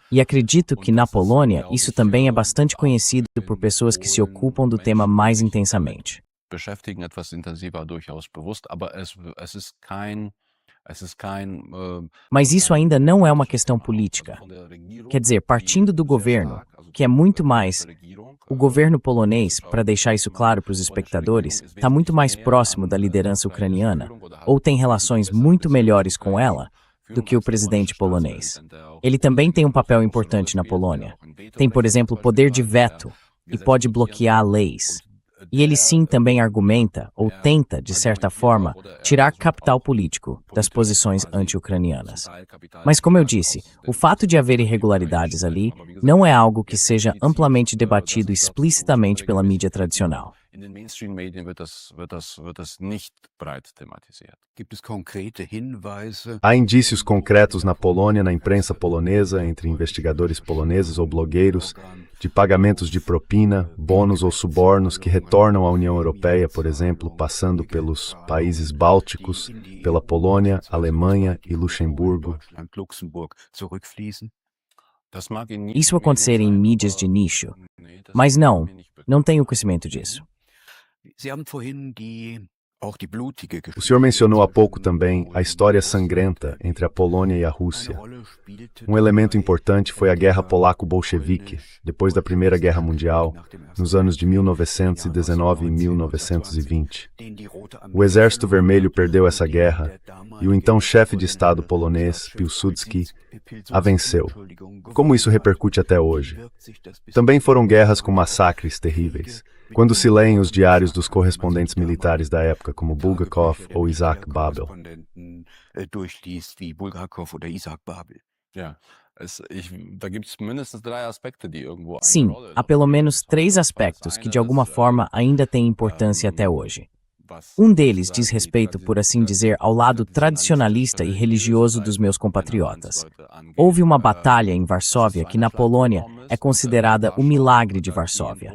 E acredito que na Polônia isso também é bastante conhecido por pessoas que se ocupam do tema mais intensamente. Mas isso ainda não é uma questão política. Quer dizer, partindo do governo, que é muito mais... O governo polonês, para deixar isso claro para os espectadores, está muito mais próximo da liderança ucraniana, ou tem relações muito melhores com ela, do que o presidente polonês. Ele também tem um papel importante na Polônia. Tem, por exemplo, poder de veto e pode bloquear leis. E ele sim também argumenta, ou tenta, de certa forma, tirar capital político das posições anti-ucranianas. Mas como eu disse, o fato de haver irregularidades ali não é algo que seja amplamente debatido explicitamente pela mídia tradicional. In den Mainstream-Medien wird das nicht breit thematisiert. Gibt es konkrete Hinweise? Há indícios concretos na Polônia, na imprensa polonesa, entre investigadores poloneses ou blogueiros, de pagamentos de propina, bônus ou subornos que retornam à União Europeia, por exemplo, passando pelos países bálticos, pela Polônia, Alemanha e Luxemburgo. Luxemburg zurückfließen? Isso acontecer em mídias de nicho. Mas não tenho conhecimento disso. Sie haben vorhin auch die blutige O senhor mencionou há pouco também a história sangrenta entre a Polônia e a Rússia. Um elemento importante foi a Guerra Polaco-Bolchevique, depois da Primeira Guerra Mundial, nos anos de 1919 e 1920. O Exército Vermelho perdeu essa guerra e o então chefe de Estado polonês, Piłsudski, a venceu. Como isso repercute até hoje? Também foram guerras com massacres terríveis. Quando se leem os diários dos correspondentes militares da época, como Bulgakov ou Isaac Babel. Durchliest wie Bulgakov oder Isaac Babel. Da gibt's mindestens 3 Aspekte, die irgendwo eine Sim, Rolle há pelo menos 3 aspectos que de alguma forma ainda têm importância até hoje. Um deles diz respeito, por assim dizer, ao lado tradicionalista e religioso dos meus compatriotas. Houve uma batalha em Varsóvia que na Polônia é considerada o milagre de Varsóvia.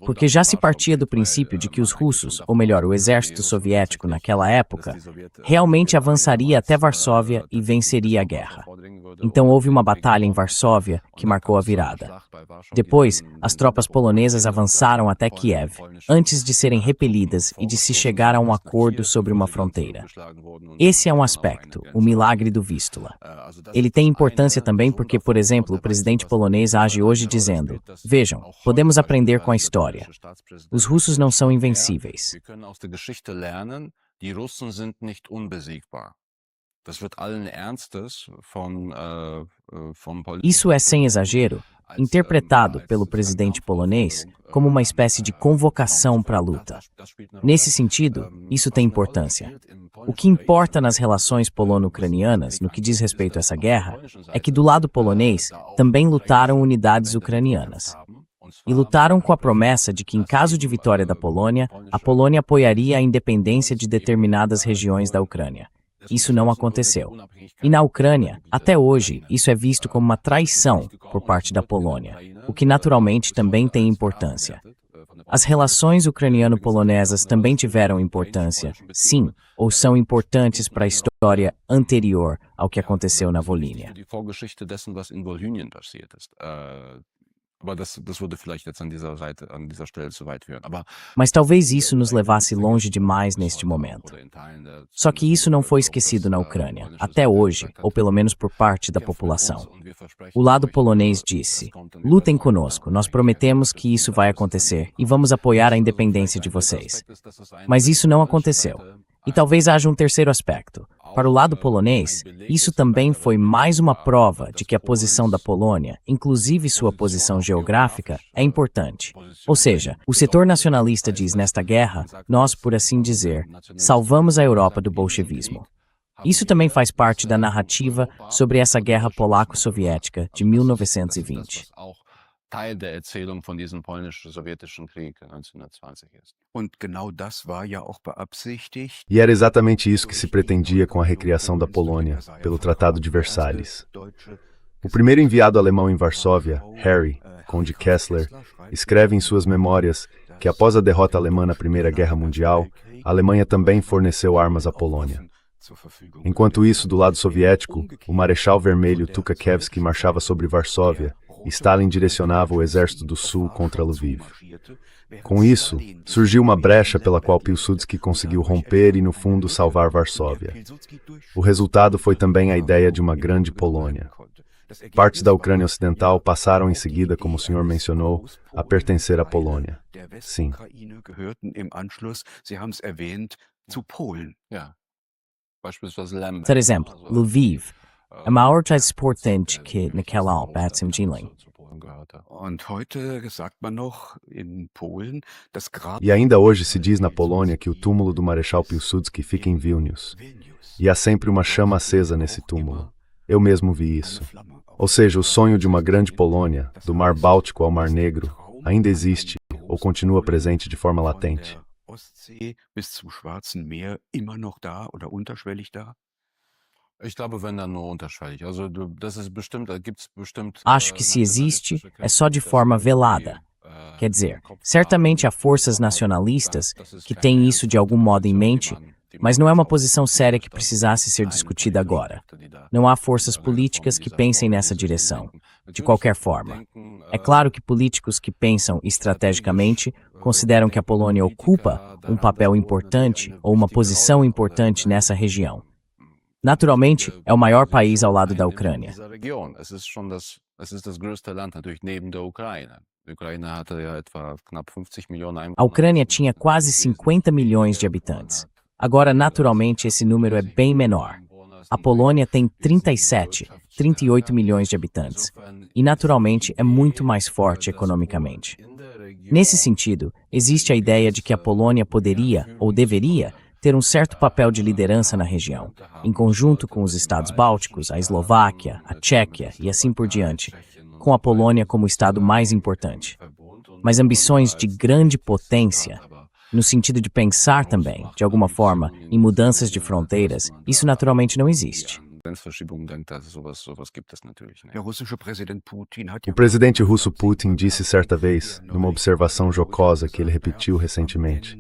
Porque já se partia do princípio de que os russos, ou melhor, o exército soviético naquela época, realmente avançaria até Varsóvia e venceria a guerra. Então houve uma batalha em Varsóvia que marcou a virada. Depois, as tropas polonesas avançaram até Kiev, antes de serem repelidas e de se chegar a um acordo sobre uma fronteira. Esse é um aspecto, o milagre do Vístula. Ele tem importância também porque, por exemplo, o presidente polonês age hoje dizendo: vejam, podemos aprender com a história. Os russos não são invencíveis. Isso é, sem exagero, interpretado pelo presidente polonês como uma espécie de convocação para a luta. Nesse sentido, isso tem importância. O que importa nas relações polono-ucranianas, no que diz respeito a essa guerra, é que do lado polonês também lutaram unidades ucranianas. E lutaram com a promessa de que, em caso de vitória da Polônia, a Polônia apoiaria a independência de determinadas regiões da Ucrânia. Isso não aconteceu. E na Ucrânia, até hoje, isso é visto como uma traição por parte da Polônia, o que naturalmente também tem importância. As relações ucraniano-polonesas também tiveram importância, sim, ou são importantes para a história anterior ao que aconteceu na Volhynia. Mas talvez isso nos levasse longe demais neste momento. Só que isso não foi esquecido na Ucrânia, até hoje, ou pelo menos por parte da população. O lado polonês disse: lutem conosco, nós prometemos que isso vai acontecer e vamos apoiar a independência de vocês. Mas isso não aconteceu. E talvez haja um terceiro aspecto. Para o lado polonês, isso também foi mais uma prova de que a posição da Polônia, inclusive sua posição geográfica, é importante. Ou seja, o setor nacionalista diz nesta guerra, nós, por assim dizer, salvamos a Europa do bolchevismo. Isso também faz parte da narrativa sobre essa guerra polaco-soviética de 1920. Teil der Erzählung von diesem polnisch-sowjetischen Krieg 1920 ist. Und genau das war ja auch beabsichtigt. E era exatamente isso que se pretendia com a recriação da Polônia, pelo Tratado de Versalhes. O primeiro enviado alemão em Varsóvia, Harry, conde Kessler, escreve em suas memórias que após a derrota alemã na Primeira Guerra Mundial, a Alemanha também forneceu armas à Polônia. Enquanto isso, do lado soviético, o Marechal Vermelho Tukhachevsky marchava sobre Varsóvia, Stalin direcionava o Exército do Sul contra Lviv. Com isso, surgiu uma brecha pela qual Piłsudski conseguiu romper e, no fundo, salvar Varsóvia. O resultado foi também a ideia de uma grande Polônia. Partes da Ucrânia Ocidental passaram em seguida, como o senhor mencionou, a pertencer à Polônia. Sim. Por exemplo, Lviv é maior transportante que naquela altura em Jinling. E ainda hoje se diz na Polônia que o túmulo do Marechal Piłsudski fica em Vilnius. E há sempre uma chama acesa nesse túmulo. Eu mesmo vi isso. Ou seja, o sonho de uma grande Polônia, do Mar Báltico ao Mar Negro, ainda existe, ou continua presente de forma latente? Ostsee bis zum Schwarzen Meer immer noch da oder unterschwellig da? Ich glaube, wenn dann nur unterschwellig. Also das ist bestimmt, da gibt's bestimmt Acho que se existe, é só de forma velada. Quer dizer, certamente há forças nacionalistas que têm isso de algum modo em mente, mas não é uma posição séria que precisasse ser discutida agora. Não há forças políticas que pensem nessa direção. De qualquer forma, é claro que políticos que pensam estrategicamente consideram que a Polônia ocupa um papel importante ou uma posição importante nessa região. Naturalmente, é o maior país ao lado da Ucrânia. Es ist das größte Land natürlich neben der Ukraine. Die Ukraine hatte ja etwa knapp 50 Millionen Einwohner. A Ucrânia tinha quase 50 milhões de habitantes. Agora, naturalmente, esse número é bem menor. A Polônia tem 37, 38 milhões de habitantes. E, naturalmente, é muito mais forte economicamente. Nesse sentido, existe a ideia de que a Polônia poderia, ou deveria, ter um certo papel de liderança na região, em conjunto com os Estados Bálticos, a Eslováquia, a Tchequia e assim por diante, com a Polônia como o estado mais importante. Mas ambições de grande potência, no sentido de pensar também, de alguma forma, em mudanças de fronteiras, isso naturalmente não existe. O presidente russo Putin disse certa vez, numa observação jocosa que ele repetiu recentemente: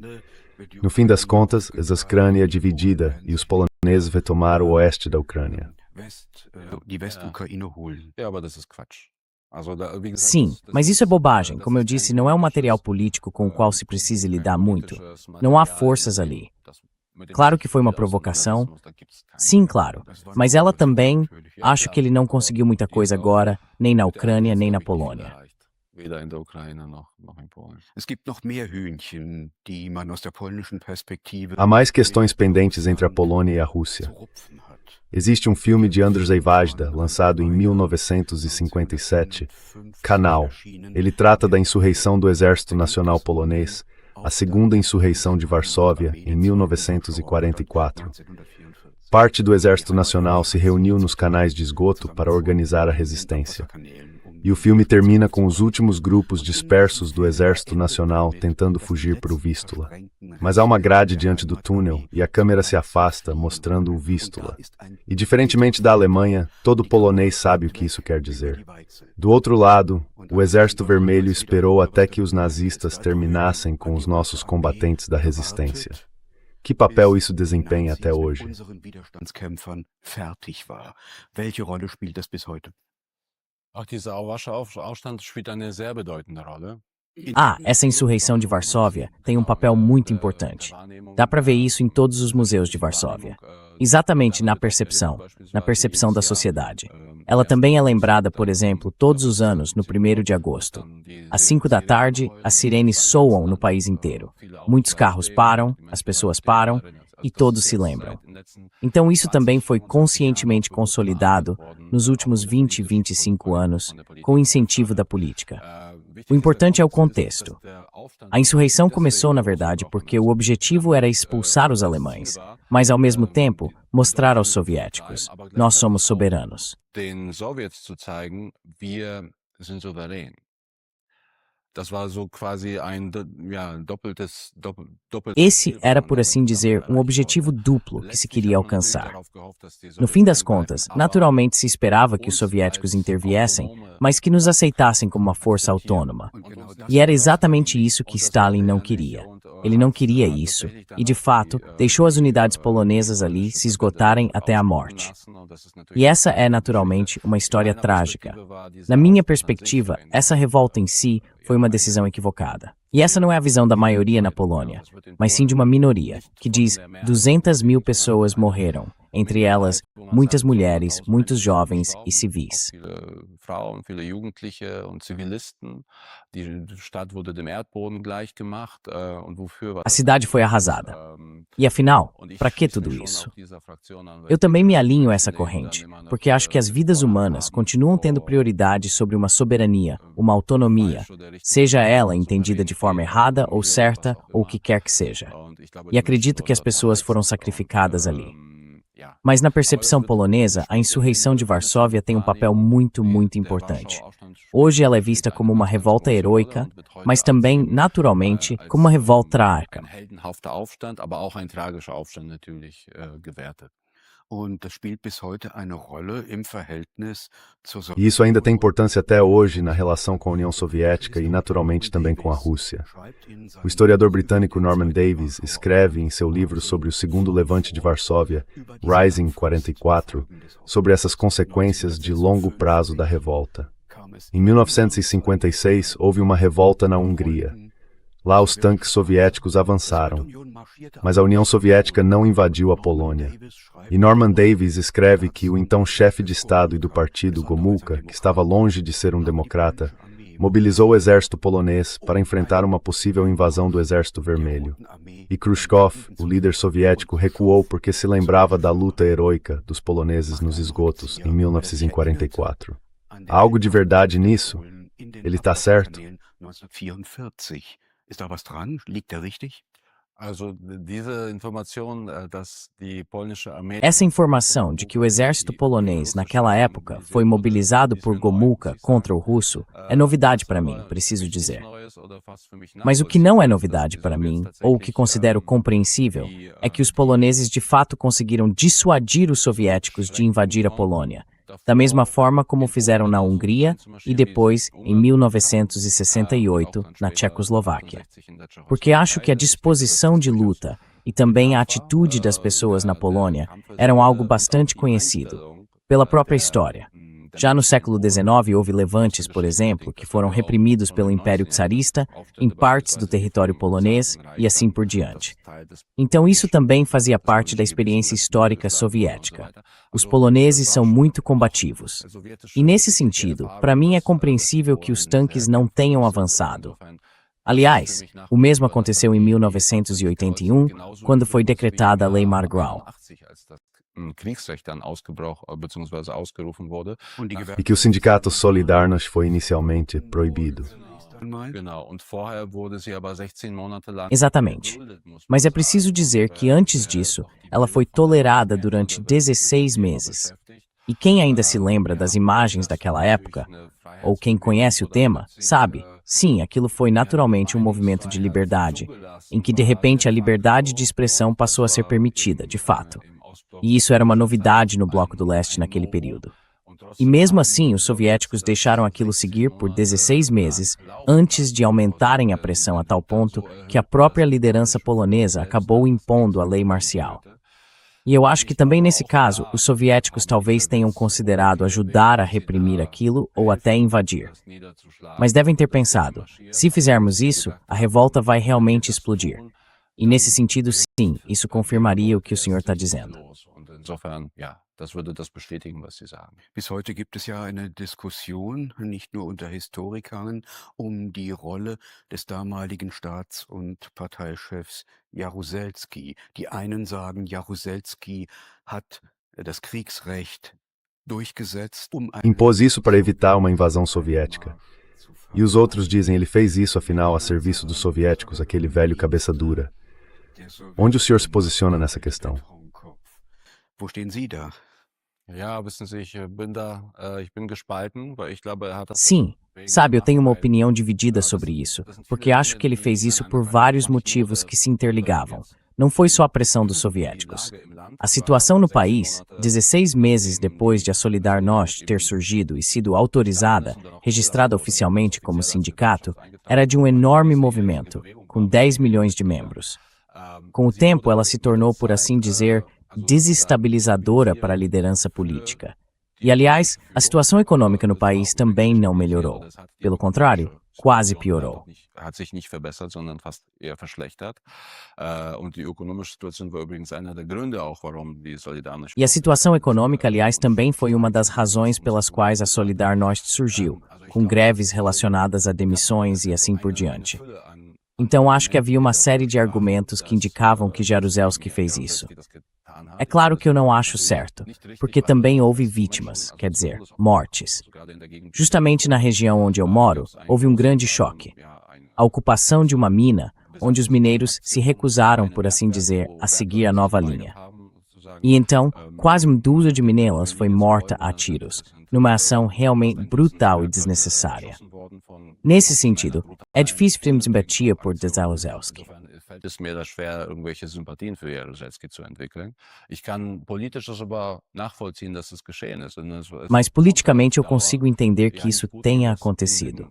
no fim das contas, a Ucrânia é dividida e os poloneses retomaram o oeste da Ucrânia. Sim, mas isso é bobagem. Como eu disse, não é um material político com o qual se precise lidar muito. Não há forças ali. Claro que foi uma provocação. Sim, claro. Mas ela também, acho que ele não conseguiu muita coisa agora, nem na Ucrânia, nem na Polônia. Weder in der Ukraine noch in Polen. Es gibt noch mehr Hühnchen, die man aus der polnischen Perspektive Há mais questões pendentes entre a Polônia e a Rússia. Existe um filme de Andrzej Wajda, lançado em 1957, Kanał. Ele trata da insurreição do Exército Nacional Polonês, a segunda insurreição de Varsóvia, em 1944. Parte do Exército Nacional se reuniu nos canais de esgoto para organizar a resistência. E o filme termina com os últimos grupos dispersos do Exército Nacional tentando fugir para o Vístula. Mas há uma grade diante do túnel e a câmera se afasta, mostrando o Vístula. E diferentemente da Alemanha, todo polonês sabe o que isso quer dizer. Do outro lado, o Exército Vermelho esperou até que os nazistas terminassem com os nossos combatentes da resistência. Que papel isso desempenha até hoje? Welche Rolle spielt das bis heute? Auch dieser Warschauer Aufstand spielt eine sehr bedeutende Rolle. Essa insurreição de Varsóvia tem um papel muito importante. Dá para ver isso em todos os museus de Varsóvia. Exatamente na percepção da sociedade. Ela também é lembrada, por exemplo, todos os anos, no 1º de agosto. Às 5 da tarde, as sirenes soam no país inteiro. Muitos carros param, as pessoas param, e todos se lembram. Então isso também foi conscientemente consolidado nos últimos 20, 25 anos, com o incentivo da política. O importante é o contexto. A insurreição começou, na verdade, porque o objetivo era expulsar os alemães, mas ao mesmo tempo mostrar aos soviéticos: nós somos soberanos. Den Sowjets zu zeigen, wir sind souverän. Das war so quasi ein doppeltes. Esse era, por assim dizer, um objetivo duplo que se queria alcançar. No fim das contas, naturalmente se esperava que os soviéticos interviessem, mas que nos aceitassem como uma força autônoma. E era exatamente isso que Stalin não queria. Ele não queria isso, e de fato, deixou as unidades polonesas ali se esgotarem até a morte. E essa é, naturalmente, uma história trágica. Na minha perspectiva, essa revolta em si foi uma decisão equivocada. E essa não é a visão da maioria na Polônia, mas sim de uma minoria, que diz 200 mil pessoas morreram, entre elas muitas mulheres, muitos jovens e civis. Frauen, viele Jugendliche und Zivilisten. Die Stadt wurde dem Erdboden gleichgemacht und wofür? A cidade foi arrasada. E afinal, para que tudo isso? Eu também me alinho a essa corrente, porque acho que as vidas humanas continuam tendo prioridade sobre uma soberania, uma autonomia, seja ela entendida de forma errada ou certa ou o que quer que seja. E acredito que as pessoas foram sacrificadas ali. Mas na percepção polonesa, a insurreição de Varsóvia tem um papel muito, muito importante. Hoje ela é vista como uma revolta heroica, mas também, naturalmente, como uma revolta trágica. E isso ainda tem importância até hoje na relação com a União Soviética e, naturalmente, também com a Rússia. O historiador britânico Norman Davies escreve em seu livro sobre o segundo levante de Varsóvia, Rising 44, sobre essas consequências de longo prazo da revolta. Em 1956, houve uma revolta na Hungria. Lá os tanques soviéticos avançaram, mas a União Soviética não invadiu a Polônia. E Norman Davies escreve que o então chefe de Estado e do partido, Gomulka, que estava longe de ser um democrata, mobilizou o exército polonês para enfrentar uma possível invasão do Exército Vermelho. E Khrushchev, o líder soviético, recuou porque se lembrava da luta heroica dos poloneses nos esgotos em 1944. Há algo de verdade nisso? Ele está certo? Ist da was dran? Liegt er richtig? Essa informação de que o exército polonês naquela época foi mobilizado por Gomulka contra o russo é novidade para mim, preciso dizer. Mas o que não é novidade para mim, ou o que considero compreensível, é que os poloneses de fato conseguiram dissuadir os soviéticos de invadir a Polônia, da mesma forma como fizeram na Hungria e depois, em 1968, na Tchecoslováquia. Porque acho que a disposição de luta e também a atitude das pessoas na Polônia eram algo bastante conhecido, pela própria história. Já no século XIX houve levantes, por exemplo, que foram reprimidos pelo Império Czarista em partes do território polonês e assim por diante. Então isso também fazia parte da experiência histórica soviética. Os poloneses são muito combativos. E nesse sentido, para mim é compreensível que os tanques não tenham avançado. Aliás, o mesmo aconteceu em 1981, quando foi decretada a Lei Margrau. E que o sindicato Solidarność foi inicialmente proibido. Exatamente. Mas é preciso dizer que antes disso, ela foi tolerada durante 16 meses. E quem ainda se lembra das imagens daquela época, ou quem conhece o tema, sabe, sim, aquilo foi naturalmente um movimento de liberdade, em que de repente a liberdade de expressão passou a ser permitida, de fato. E isso era uma novidade no Bloco do Leste naquele período. E mesmo assim, os soviéticos deixaram aquilo seguir por 16 meses, antes de aumentarem a pressão a tal ponto que a própria liderança polonesa acabou impondo a lei marcial. E eu acho que também nesse caso, os soviéticos talvez tenham considerado ajudar a reprimir aquilo ou até invadir. Mas devem ter pensado, se fizermos isso, a revolta vai realmente explodir. E nesse sentido, sim, isso confirmaria o que o senhor está dizendo. Das würde das bestätigen, was Sie sagen. Bis heute gibt es ja eine Diskussion, nicht nur unter Historikern, die Rolle des damaligen Staats- und Parteichefs Jaruzelski. Die einen sagen, Jaruzelski hat das Kriegsrecht durchgesetzt, impôs isso para evitar uma invasão soviética. E os outros dizem ele fez isso, afinal, a serviço dos soviéticos, aquele velho cabeça dura. Onde o senhor se posiciona nessa questão? Wo stehen Sie da? Sim, sabe, eu tenho uma opinião dividida sobre isso, porque acho que ele fez isso por vários motivos que se interligavam. Não foi só a pressão dos soviéticos. A situação no país, 16 meses depois de a Solidarność ter surgido e sido autorizada, registrada oficialmente como sindicato, era de um enorme movimento, com 10 milhões de membros. Com o tempo, ela se tornou, por assim dizer, desestabilizadora para a liderança política. E, aliás, a situação econômica no país também não melhorou. Pelo contrário, quase piorou. E a situação econômica, aliás, também foi uma das razões pelas quais a Solidarność surgiu, com greves relacionadas a demissões e assim por diante. Então acho que havia uma série de argumentos que indicavam que Jaruzelski fez isso. É claro que eu não acho certo, porque também houve vítimas, quer dizer, mortes. Justamente na região onde eu moro, houve um grande choque. A ocupação de uma mina, onde os mineiros se recusaram, por assim dizer, a seguir a nova linha. E então, quase uma dúzia de meninas foi morta a tiros, numa ação realmente brutal e desnecessária. Nesse sentido, é difícil termos empatia por Jaruzelski. Fällt es mir da schwer, irgendwelche Sympathien für Jaruzelski zu entwickeln. Ich kann politisch das aber nachvollziehen, dass es geschehen ist. Mas politicamente eu consigo entender que isso tenha acontecido.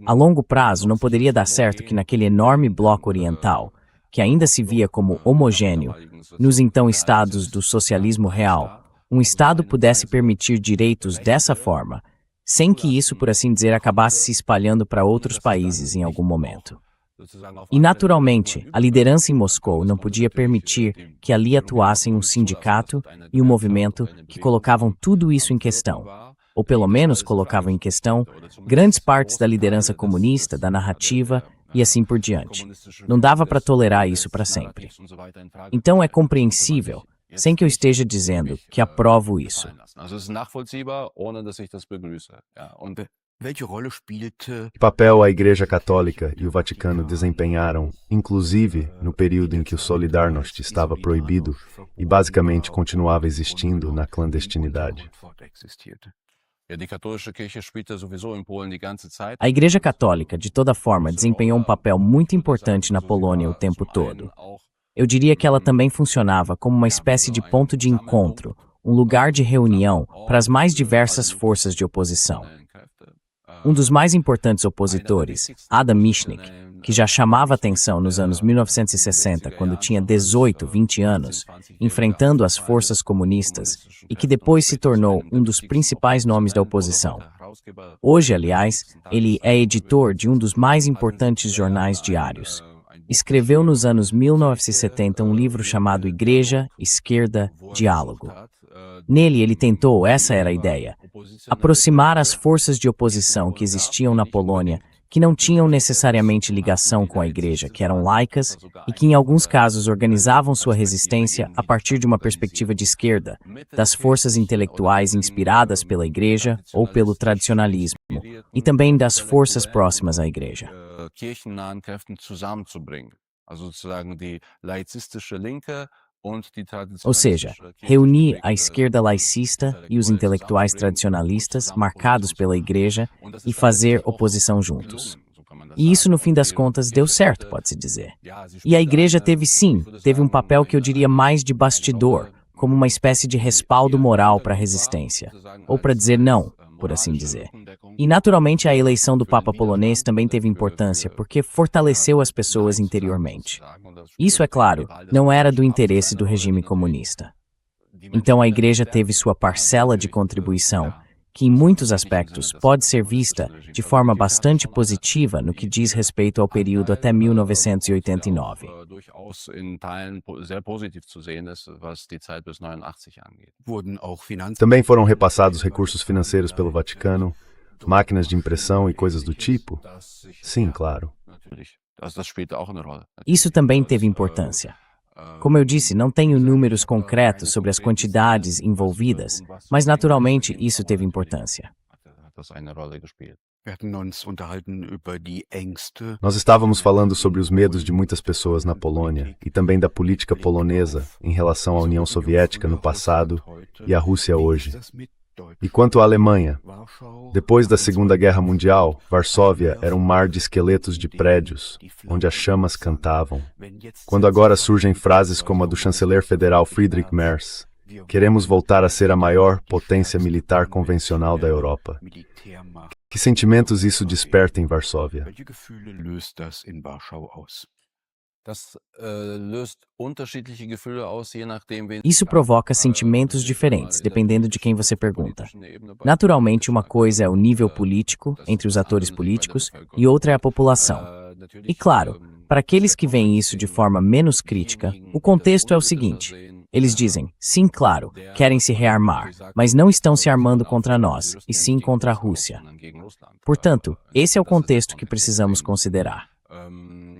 A longo prazo, não poderia dar certo que naquele enorme bloco oriental, que ainda se via como homogêneo, nos então estados do socialismo real, um Estado pudesse permitir direitos dessa forma, sem que isso, por assim dizer, acabasse se espalhando para outros países em algum momento. E, naturalmente, a liderança em Moscou não podia permitir que ali atuassem um sindicato e um movimento que colocavam tudo isso em questão, ou pelo menos colocavam em questão grandes partes da liderança comunista, da narrativa e assim por diante. Não dava para tolerar isso para sempre. Então é compreensível, sem que eu esteja dizendo que aprovo isso. Que papel a Igreja Católica e o Vaticano desempenharam, inclusive no período em que o Solidarność estava proibido e basicamente continuava existindo na clandestinidade? A Igreja Católica, de toda forma, desempenhou um papel muito importante na Polônia o tempo todo. Eu diria que ela também funcionava como uma espécie de ponto de encontro, um lugar de reunião para as mais diversas forças de oposição. Um dos mais importantes opositores, Adam Michnik, que já chamava atenção nos anos 1960, quando tinha 18, 20 anos, enfrentando as forças comunistas, e que depois se tornou um dos principais nomes da oposição. Hoje, aliás, ele é editor de um dos mais importantes jornais diários. Escreveu nos anos 1970 um livro chamado Igreja, Esquerda, Diálogo. Nele ele tentou, essa era a ideia, aproximar as forças de oposição que existiam na Polônia, que não tinham necessariamente ligação com a Igreja, que eram laicas e que em alguns casos organizavam sua resistência a partir de uma perspectiva de esquerda, das forças intelectuais inspiradas pela Igreja ou pelo tradicionalismo, e também das forças próximas à Igreja. Ou seja, reunir a esquerda laicista e os intelectuais tradicionalistas, marcados pela Igreja, e fazer oposição juntos. E isso, no fim das contas, deu certo, pode-se dizer. E a Igreja teve um papel que eu diria mais de bastidor, como uma espécie de respaldo moral para a resistência, ou para dizer não, por assim dizer. E, naturalmente, a eleição do Papa polonês também teve importância, porque fortaleceu as pessoas interiormente. Isso, é claro, não era do interesse do regime comunista. Então a Igreja teve sua parcela de contribuição, que em muitos aspectos pode ser vista de forma bastante positiva no que diz respeito ao período até 1989. Também foram repassados recursos financeiros pelo Vaticano, máquinas de impressão e coisas do tipo? Sim, claro. Isso também teve importância. Como eu disse, não tenho números concretos sobre as quantidades envolvidas, mas naturalmente isso teve importância. Nós estávamos falando sobre os medos de muitas pessoas na Polônia e também da política polonesa em relação à União Soviética no passado e à Rússia hoje. E quanto à Alemanha? Depois da Segunda Guerra Mundial, Varsóvia era um mar de esqueletos de prédios, onde as chamas cantavam. Quando agora surgem frases como a do chanceler federal Friedrich Merz, queremos voltar a ser a maior potência militar convencional da Europa. Que sentimentos isso desperta em Varsóvia? Isso provoca sentimentos diferentes, dependendo de quem você pergunta. Naturalmente, uma coisa é o nível político, entre os atores políticos, e outra é a população. E claro, para aqueles que veem isso de forma menos crítica, o contexto é o seguinte. Eles dizem, sim, claro, querem se rearmar, mas não estão se armando contra nós, e sim contra a Rússia. Portanto, esse é o contexto que precisamos considerar.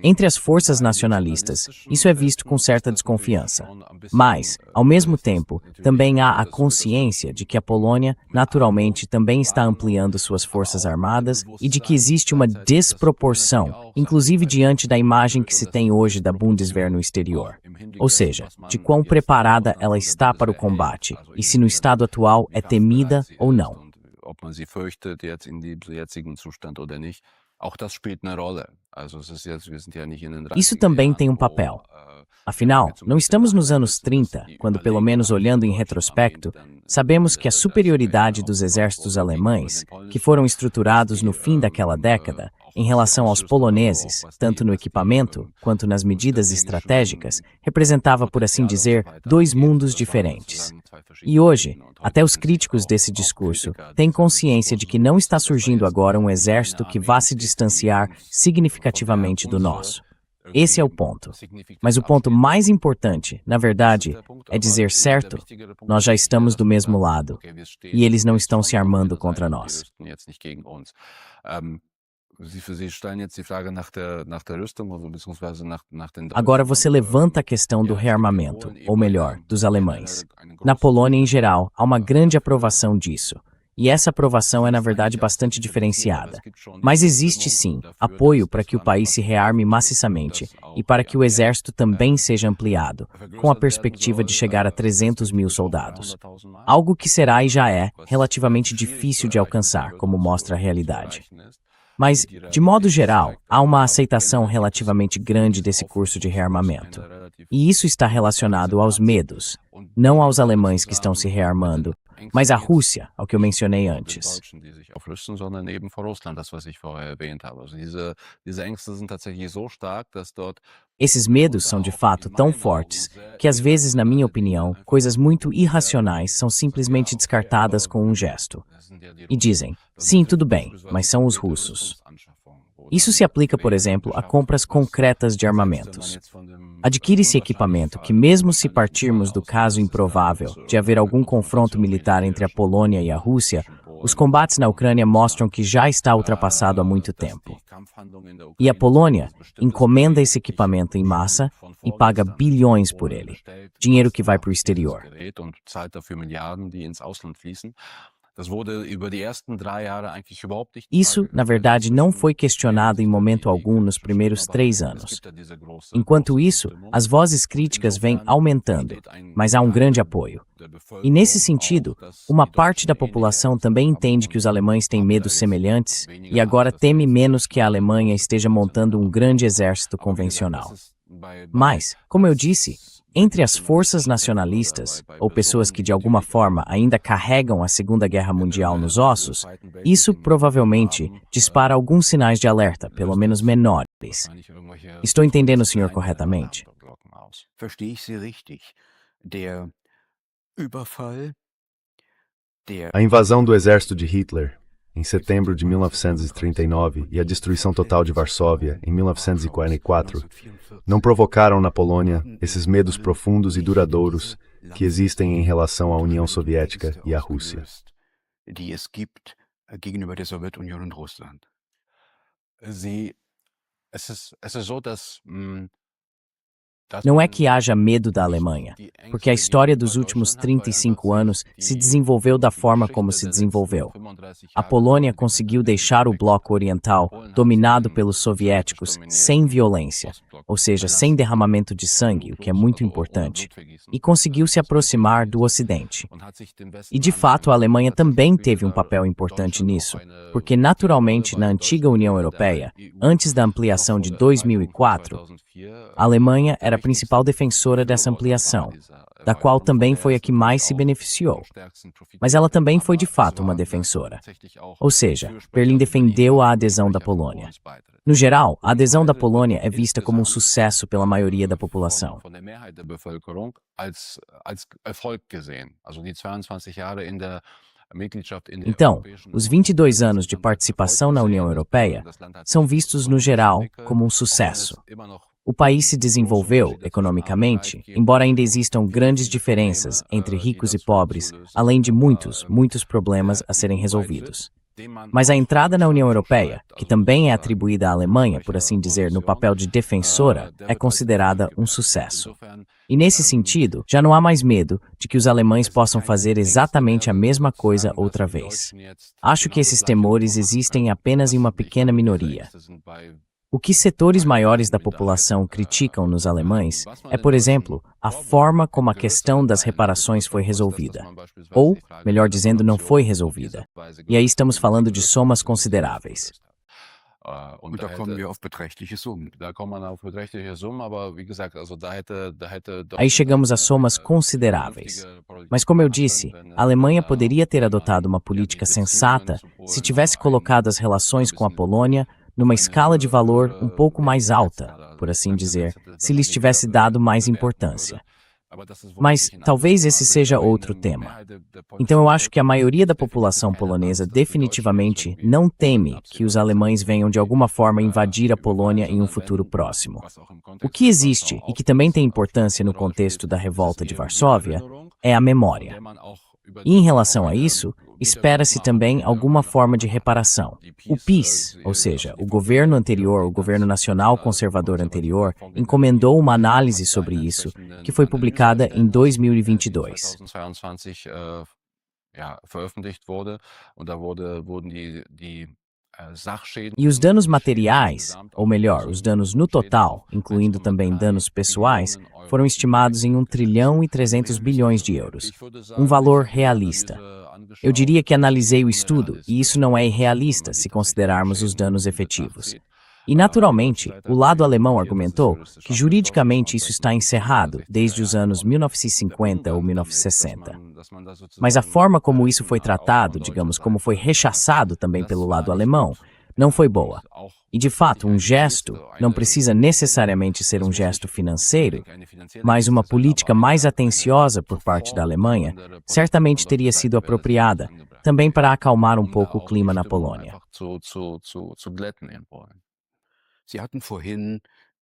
Entre as forças nacionalistas, isso é visto com certa desconfiança. Mas, ao mesmo tempo, também há a consciência de que a Polônia, naturalmente, também está ampliando suas forças armadas e de que existe uma desproporção, inclusive diante da imagem que se tem hoje da Bundeswehr no exterior. Ou seja, de quão preparada ela está para o combate e se no estado atual é temida ou não. Ob man sie fürchtet jetzt in diesem jetzigen Zustand oder nicht. Auch das spielt eine Rolle. Also es ist jetzt, wir sind ja nicht in den 30er Isso também tem um papel. Afinal, não estamos nos anos 30, quando, pelo menos olhando em retrospecto, sabemos que a superioridade dos exércitos alemães, que foram estruturados no fim daquela década, em relação aos poloneses, tanto no equipamento quanto nas medidas estratégicas, representava, por assim dizer, dois mundos diferentes. E hoje, até os críticos desse discurso têm consciência de que não está surgindo agora um exército que vá se distanciar significativamente do nosso. Esse é o ponto. Mas o ponto mais importante, na verdade, é dizer certo, nós já estamos do mesmo lado, e eles não estão se armando contra nós. Agora você levanta a questão do rearmamento, ou melhor, dos alemães. Na Polônia, em geral, há uma grande aprovação disso. E essa aprovação é, na verdade, bastante diferenciada. Mas existe, sim, apoio para que o país se rearme maciçamente e para que o exército também seja ampliado, com a perspectiva de chegar a 300 mil soldados. Algo que será e já é relativamente difícil de alcançar, como mostra a realidade. Mas, de modo geral, há uma aceitação relativamente grande desse curso de rearmamento. E isso está relacionado aos medos, não aos alemães que estão se rearmando, mas à Rússia, ao que eu mencionei antes. Esses medos são de fato tão fortes que às vezes, na minha opinião, coisas muito irracionais são simplesmente descartadas com um gesto. E dizem, sim, tudo bem, mas são os russos. Isso se aplica, por exemplo, a compras concretas de armamentos. Adquire-se equipamento que, mesmo se partirmos do caso improvável de haver algum confronto militar entre a Polônia e a Rússia, os combates na Ucrânia mostram que já está ultrapassado há muito tempo. E a Polônia encomenda esse equipamento em massa e paga bilhões por ele, dinheiro que vai para o exterior. Isso, na verdade, não foi questionado em momento algum nos primeiros 3 anos. Enquanto isso, as vozes críticas vêm aumentando, mas há um grande apoio. E nesse sentido, uma parte da população também entende que os alemães têm medos semelhantes e agora teme menos que a Alemanha esteja montando um grande exército convencional. Mas, como eu disse, entre as forças nacionalistas, ou pessoas que de alguma forma ainda carregam a Segunda Guerra Mundial nos ossos, isso provavelmente dispara alguns sinais de alerta, pelo menos menores. Estou entendendo o senhor corretamente? A invasão do exército de Hitler, em setembro de 1939, e a destruição total de Varsóvia, em 1944, não provocaram na Polônia esses medos profundos e duradouros que existem em relação à União Soviética e à Rússia. Não é que haja medo da Alemanha, porque a história dos últimos 35 anos se desenvolveu da forma como se desenvolveu. A Polônia conseguiu deixar o bloco oriental dominado pelos soviéticos sem violência, ou seja, sem derramamento de sangue, o que é muito importante, e conseguiu se aproximar do Ocidente. E de fato a Alemanha também teve um papel importante nisso, porque naturalmente na antiga União Europeia, antes da ampliação de 2004, a Alemanha era a principal defensora dessa ampliação, da qual também foi a que mais se beneficiou. Mas ela também foi de fato uma defensora. Ou seja, Berlim defendeu a adesão da Polônia. No geral, a adesão da Polônia é vista como um sucesso pela maioria da população. Então, os 22 anos de participação na União Europeia são vistos no geral como um sucesso. O país se desenvolveu economicamente, embora ainda existam grandes diferenças entre ricos e pobres, além de muitos problemas a serem resolvidos. Mas a entrada na União Europeia, que também é atribuída à Alemanha, por assim dizer, no papel de defensora, é considerada um sucesso. E nesse sentido, já não há mais medo de que os alemães possam fazer exatamente a mesma coisa outra vez. Acho que esses temores existem apenas em uma pequena minoria. O que setores maiores da população criticam nos alemães é, por exemplo, a forma como a questão das reparações foi resolvida. Ou, melhor dizendo, não foi resolvida. E aí estamos falando de somas consideráveis. Und da kommen wir auf beträchtliche Summen. Aí chegamos a somas consideráveis. Mas como eu disse, a Alemanha poderia ter adotado uma política sensata se tivesse colocado as relações com a Polônia numa escala de valor um pouco mais alta, por assim dizer, se lhes tivesse dado mais importância. Mas talvez esse seja outro tema. Então eu acho que a maioria da população polonesa definitivamente não teme que os alemães venham de alguma forma invadir a Polônia em um futuro próximo. O que existe, e que também tem importância no contexto da revolta de Varsóvia, é a memória. E em relação a isso, espera-se também alguma forma de reparação. O PiS, ou seja, o governo anterior, o governo nacional conservador anterior, encomendou uma análise sobre isso, que foi publicada em 2022. E os danos materiais, ou melhor, os danos no total, incluindo também danos pessoais, foram estimados em 1 trilhão e 300 bilhões de euros. Um valor realista. Eu diria que analisei o estudo, e isso não é irrealista se considerarmos os danos efetivos. E, naturalmente, o lado alemão argumentou que juridicamente isso está encerrado desde os anos 1950 ou 1960. Mas a forma como isso foi tratado, digamos, como foi rechaçado também pelo lado alemão, não foi boa. E, de fato, um gesto não precisa necessariamente ser um gesto financeiro, mas uma política mais atenciosa por parte da Alemanha certamente teria sido apropriada, também para acalmar um pouco o clima na Polônia.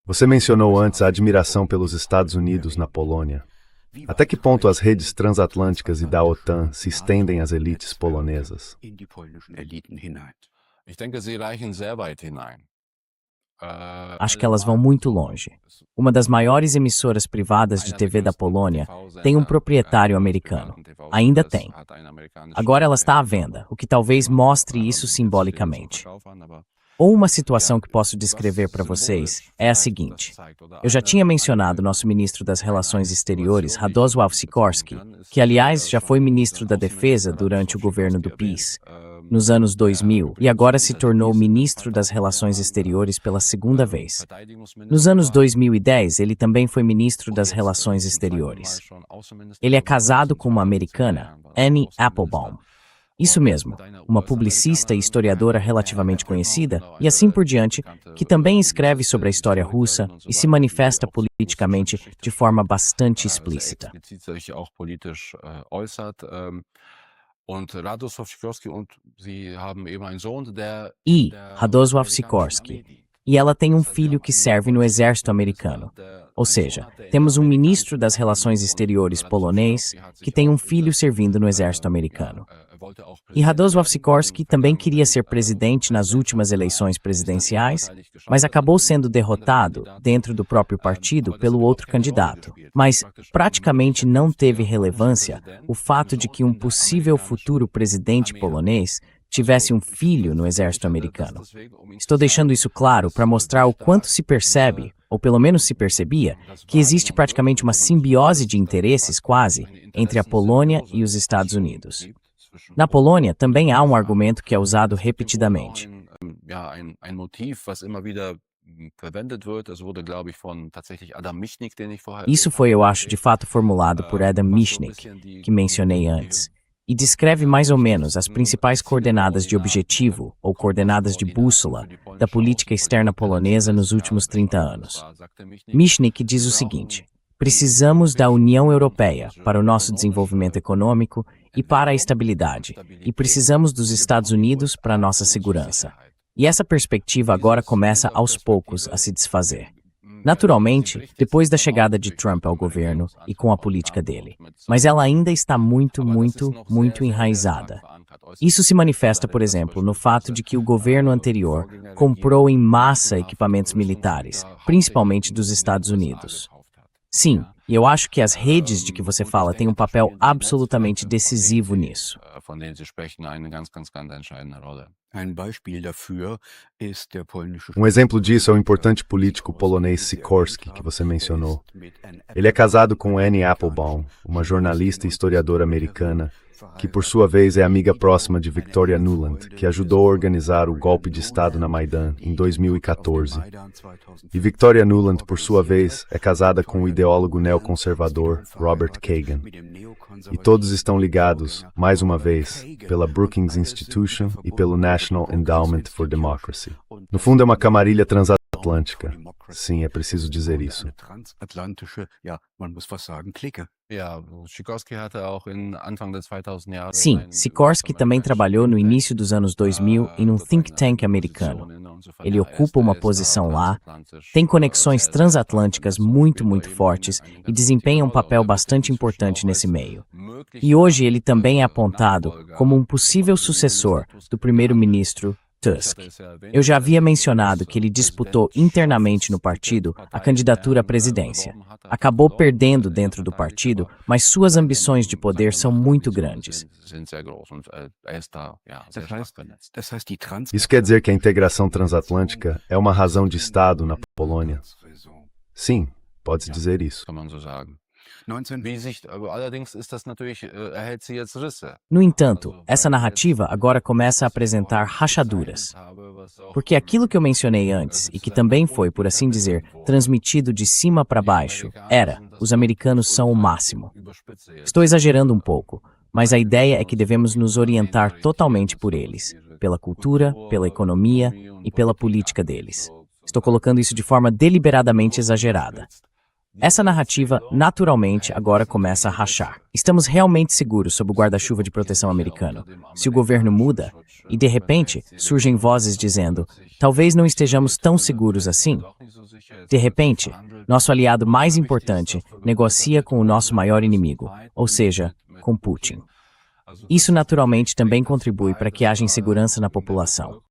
Você mencionou antes a admiração pelos Estados Unidos na Polônia. Até que ponto as redes transatlânticas e da OTAN se estendem às elites polonesas? Acho que elas vão muito longe. Uma das maiores emissoras privadas de TV da Polônia tem um proprietário americano. Ainda tem. Agora ela está à venda, o que talvez mostre isso simbolicamente. Ou uma situação que posso descrever para vocês é a seguinte. Eu já tinha mencionado nosso ministro das Relações Exteriores, Radosław Sikorski, que aliás já foi ministro da Defesa durante o governo do PiS, nos anos 2000, e agora se tornou ministro das Relações Exteriores pela segunda vez. Nos anos 2010, ele também foi ministro das Relações Exteriores. Ele é casado com uma americana, Annie Applebaum. Isso mesmo, uma publicista e historiadora relativamente conhecida, e assim por diante, que também escreve sobre a história russa e se manifesta politicamente de forma bastante explícita. E Radosław Sikorski. E ela tem um filho que serve no exército americano. Ou seja, temos um ministro das Relações Exteriores polonês que tem um filho servindo no exército americano. E Radosław Sikorski também queria ser presidente nas últimas eleições presidenciais, mas acabou sendo derrotado dentro do próprio partido pelo outro candidato. Mas praticamente não teve relevância o fato de que um possível futuro presidente polonês tivesse um filho no exército americano. Estou deixando isso claro para mostrar o quanto se percebe, ou pelo menos se percebia, que existe praticamente uma simbiose de interesses quase entre a Polônia e os Estados Unidos. Na Polônia também há um argumento que é usado repetidamente. Isso foi, eu acho, de fato formulado por Adam Michnik, que mencionei antes, e descreve mais ou menos as principais coordenadas de objetivo, ou coordenadas de bússola, da política externa polonesa nos últimos 30 anos. Michnik diz o seguinte: precisamos da União Europeia para o nosso desenvolvimento econômico e para a estabilidade, e precisamos dos Estados Unidos para a nossa segurança. E essa perspectiva agora começa aos poucos a se desfazer. Naturalmente, depois da chegada de Trump ao governo e com a política dele. Mas ela ainda está muito enraizada. Isso se manifesta, por exemplo, no fato de que o governo anterior comprou em massa equipamentos militares, principalmente dos Estados Unidos. Sim, e eu acho que as redes de que você fala têm um papel absolutamente decisivo nisso. Um exemplo disso é o importante político polonês Sikorski, que você mencionou. Ele é casado com Annie Applebaum, uma jornalista e historiadora americana, que por sua vez é amiga próxima de Victoria Nuland, que ajudou a organizar o golpe de Estado na Maidan em 2014. E Victoria Nuland, por sua vez, é casada com o ideólogo neoconservador Robert Kagan. E todos estão ligados, mais uma vez, pela Brookings Institution e pelo National Endowment for Democracy. No fundo, é uma camarilha transatlântica. Sim, é preciso dizer isso. Sim, Sikorski também trabalhou no início dos anos 2000 em um think tank americano. Ele ocupa uma posição lá, tem conexões transatlânticas muito fortes e desempenha um papel bastante importante nesse meio. E hoje ele também é apontado como um possível sucessor do primeiro-ministro Tusk. Eu já havia mencionado que ele disputou internamente no partido a candidatura à presidência. Acabou perdendo dentro do partido, mas suas ambições de poder são muito grandes. Isso quer dizer que a integração transatlântica é uma razão de Estado na Polônia? Sim, pode-se dizer isso. No entanto, essa narrativa agora começa a apresentar rachaduras. Porque aquilo que eu mencionei antes, e que também foi, por assim dizer, transmitido de cima para baixo, era: os americanos são o máximo. Estou exagerando um pouco, mas a ideia é que devemos nos orientar totalmente por eles, pela cultura, pela economia e pela política deles. Estou colocando isso de forma deliberadamente exagerada. Essa narrativa, naturalmente, agora começa a rachar. Estamos realmente seguros sob o guarda-chuva de proteção americano. Se o governo muda, e de repente surgem vozes dizendo: talvez não estejamos tão seguros assim. De repente, nosso aliado mais importante negocia com o nosso maior inimigo, ou seja, com Putin. Isso naturalmente também contribui para que haja insegurança na população.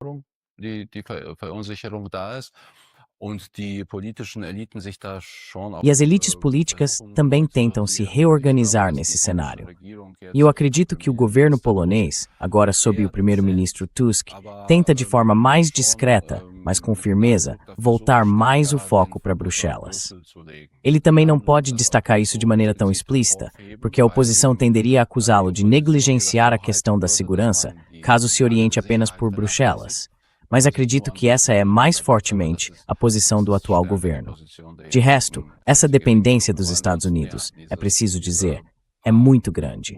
E as elites políticas também tentam se reorganizar nesse cenário. E eu acredito que o governo polonês, agora sob o primeiro-ministro Tusk, tenta de forma mais discreta, mas com firmeza, voltar mais o foco para Bruxelas. Ele também não pode destacar isso de maneira tão explícita, porque a oposição tenderia a acusá-lo de negligenciar a questão da segurança, caso se oriente apenas por Bruxelas. Mas acredito que essa é mais fortemente a posição do atual governo. De resto, essa dependência dos Estados Unidos, é preciso dizer, é muito grande.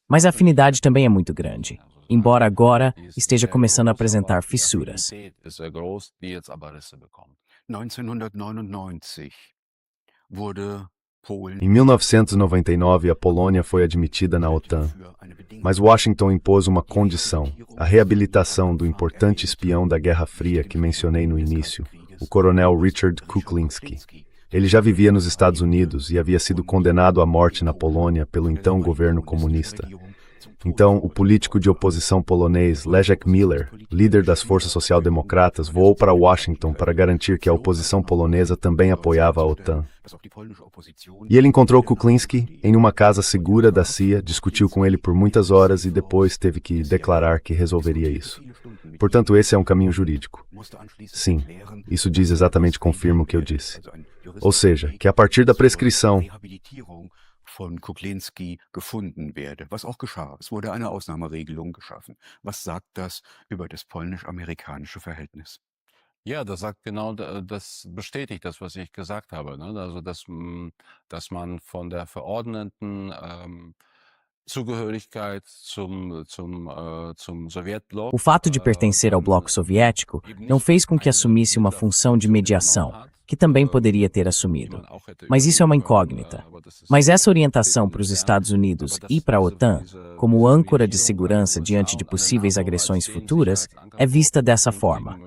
Mas a afinidade também é muito grande, embora agora esteja começando a apresentar fissuras. Em 1999, a Polônia foi admitida na OTAN, mas Washington impôs uma condição: a reabilitação do importante espião da Guerra Fria que mencionei no início, o coronel Richard Kuklinski. Ele já vivia nos Estados Unidos e havia sido condenado à morte na Polônia pelo então governo comunista. Então, o político de oposição polonês Leszek Miller, líder das forças social-democratas, voou para Washington para garantir que a oposição polonesa também apoiava a OTAN. E ele encontrou Kuklinski em uma casa segura da CIA, discutiu com ele por muitas horas e depois teve que declarar que resolveria isso. Portanto, esse é um caminho jurídico. Sim, isso diz exatamente, confirma o que eu disse. Ou seja, que a partir da prescrição, von Kuklinski gefunden werde, was auch geschah. Es wurde eine Ausnahmeregelung geschaffen. Was sagt das über das polnisch-amerikanische Verhältnis? Ja, das sagt genau, das bestätigt das, was ich gesagt habe, ne? Also, dass man von der verordneten Zugehörigkeit zum Sowjetblock. O fato de pertencer ao bloco soviético não fez com que assumisse uma função de mediação, que também poderia ter assumido. Mas isso é uma incógnita. Mas essa orientação para os Estados Unidos e para a OTAN, como âncora de segurança diante de possíveis agressões futuras, é vista dessa forma.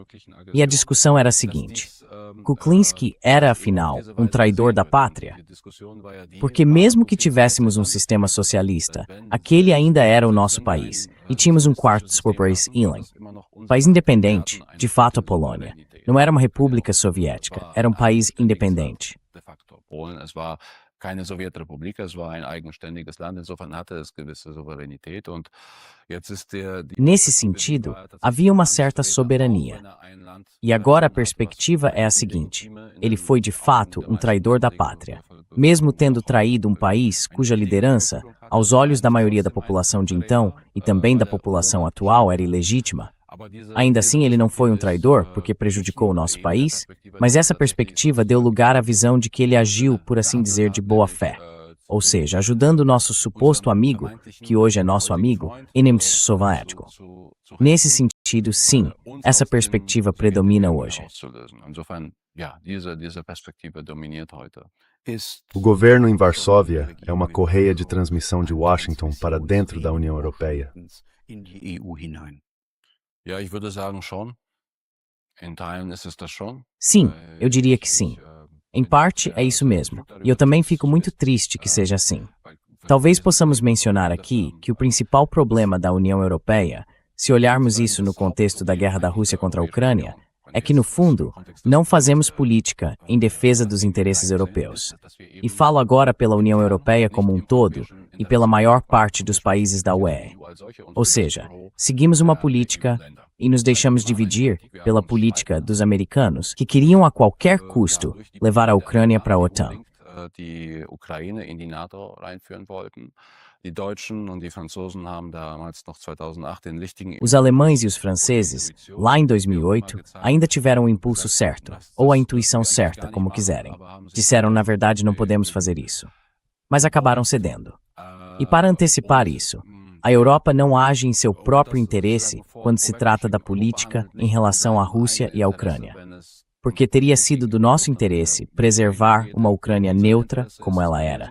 E a discussão era a seguinte: Kuklinski era, afinal, um traidor da pátria? Porque mesmo que tivéssemos um sistema socialista, aquele ainda era o nosso país, e tínhamos um quarto Corporace Inland. País independente, de fato a Polônia. Não era uma república soviética, era um país independente. Polen, es war keine Sowjetrepublik, es war ein eigenständiges Land, insofern hatte es gewisse Souveränität und jetzt ist Nesse sentido, havia uma certa soberania. E agora a perspectiva é a seguinte: ele foi de fato um traidor da pátria, mesmo tendo traído um país cuja liderança, aos olhos da maioria da população de então e também da população atual, era ilegítima. Ainda assim, ele não foi um traidor porque prejudicou o nosso país, mas essa perspectiva deu lugar à visão de que ele agiu, por assim dizer, de boa fé. Ou seja, ajudando o nosso suposto amigo, que hoje é nosso amigo, inimigo soviético. Nesse sentido, sim, essa perspectiva predomina hoje. O governo em Varsóvia é uma correia de transmissão de Washington para dentro da União Europeia. Ja, ich würde sagen schon. In Teilen ist es das schon. Sim, eu diria que sim. Em parte, é isso mesmo. E eu também fico muito triste que seja assim. Talvez possamos mencionar aqui que o principal problema da União Europeia, se olharmos isso no contexto da guerra da Rússia contra a Ucrânia, é que, no fundo, não fazemos política em defesa dos interesses europeus. E falo agora pela União Europeia como um todo e pela maior parte dos países da UE. Ou seja, seguimos uma política e nos deixamos dividir pela política dos americanos, que queriam a qualquer custo levar a Ucrânia para a OTAN. Die Ukraine in die NATO reinführen wollten. Die Deutschen und die Franzosen haben damals noch 2008 den richtigen. Os alemães e os franceses, lá em 2008, ainda tiveram o impulso certo, ou a intuição certa, como quiserem. Disseram, na verdade, não podemos fazer isso. Mas acabaram cedendo. E para antecipar isso, a Europa não age em seu próprio interesse quando se trata da política em relação à Rússia e à Ucrânia. Porque teria sido do nosso interesse preservar uma Ucrânia neutra como ela era.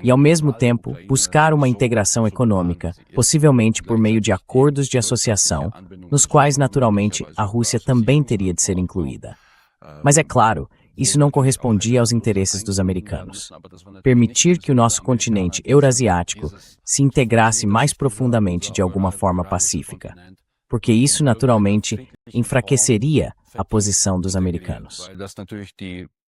E, ao mesmo tempo, buscar uma integração econômica, possivelmente por meio de acordos de associação, nos quais, naturalmente, a Rússia também teria de ser incluída. Mas, é claro, isso não correspondia aos interesses dos americanos. Permitir que o nosso continente eurasiático se integrasse mais profundamente de alguma forma pacífica. Porque isso, naturalmente, enfraqueceria a posição dos americanos.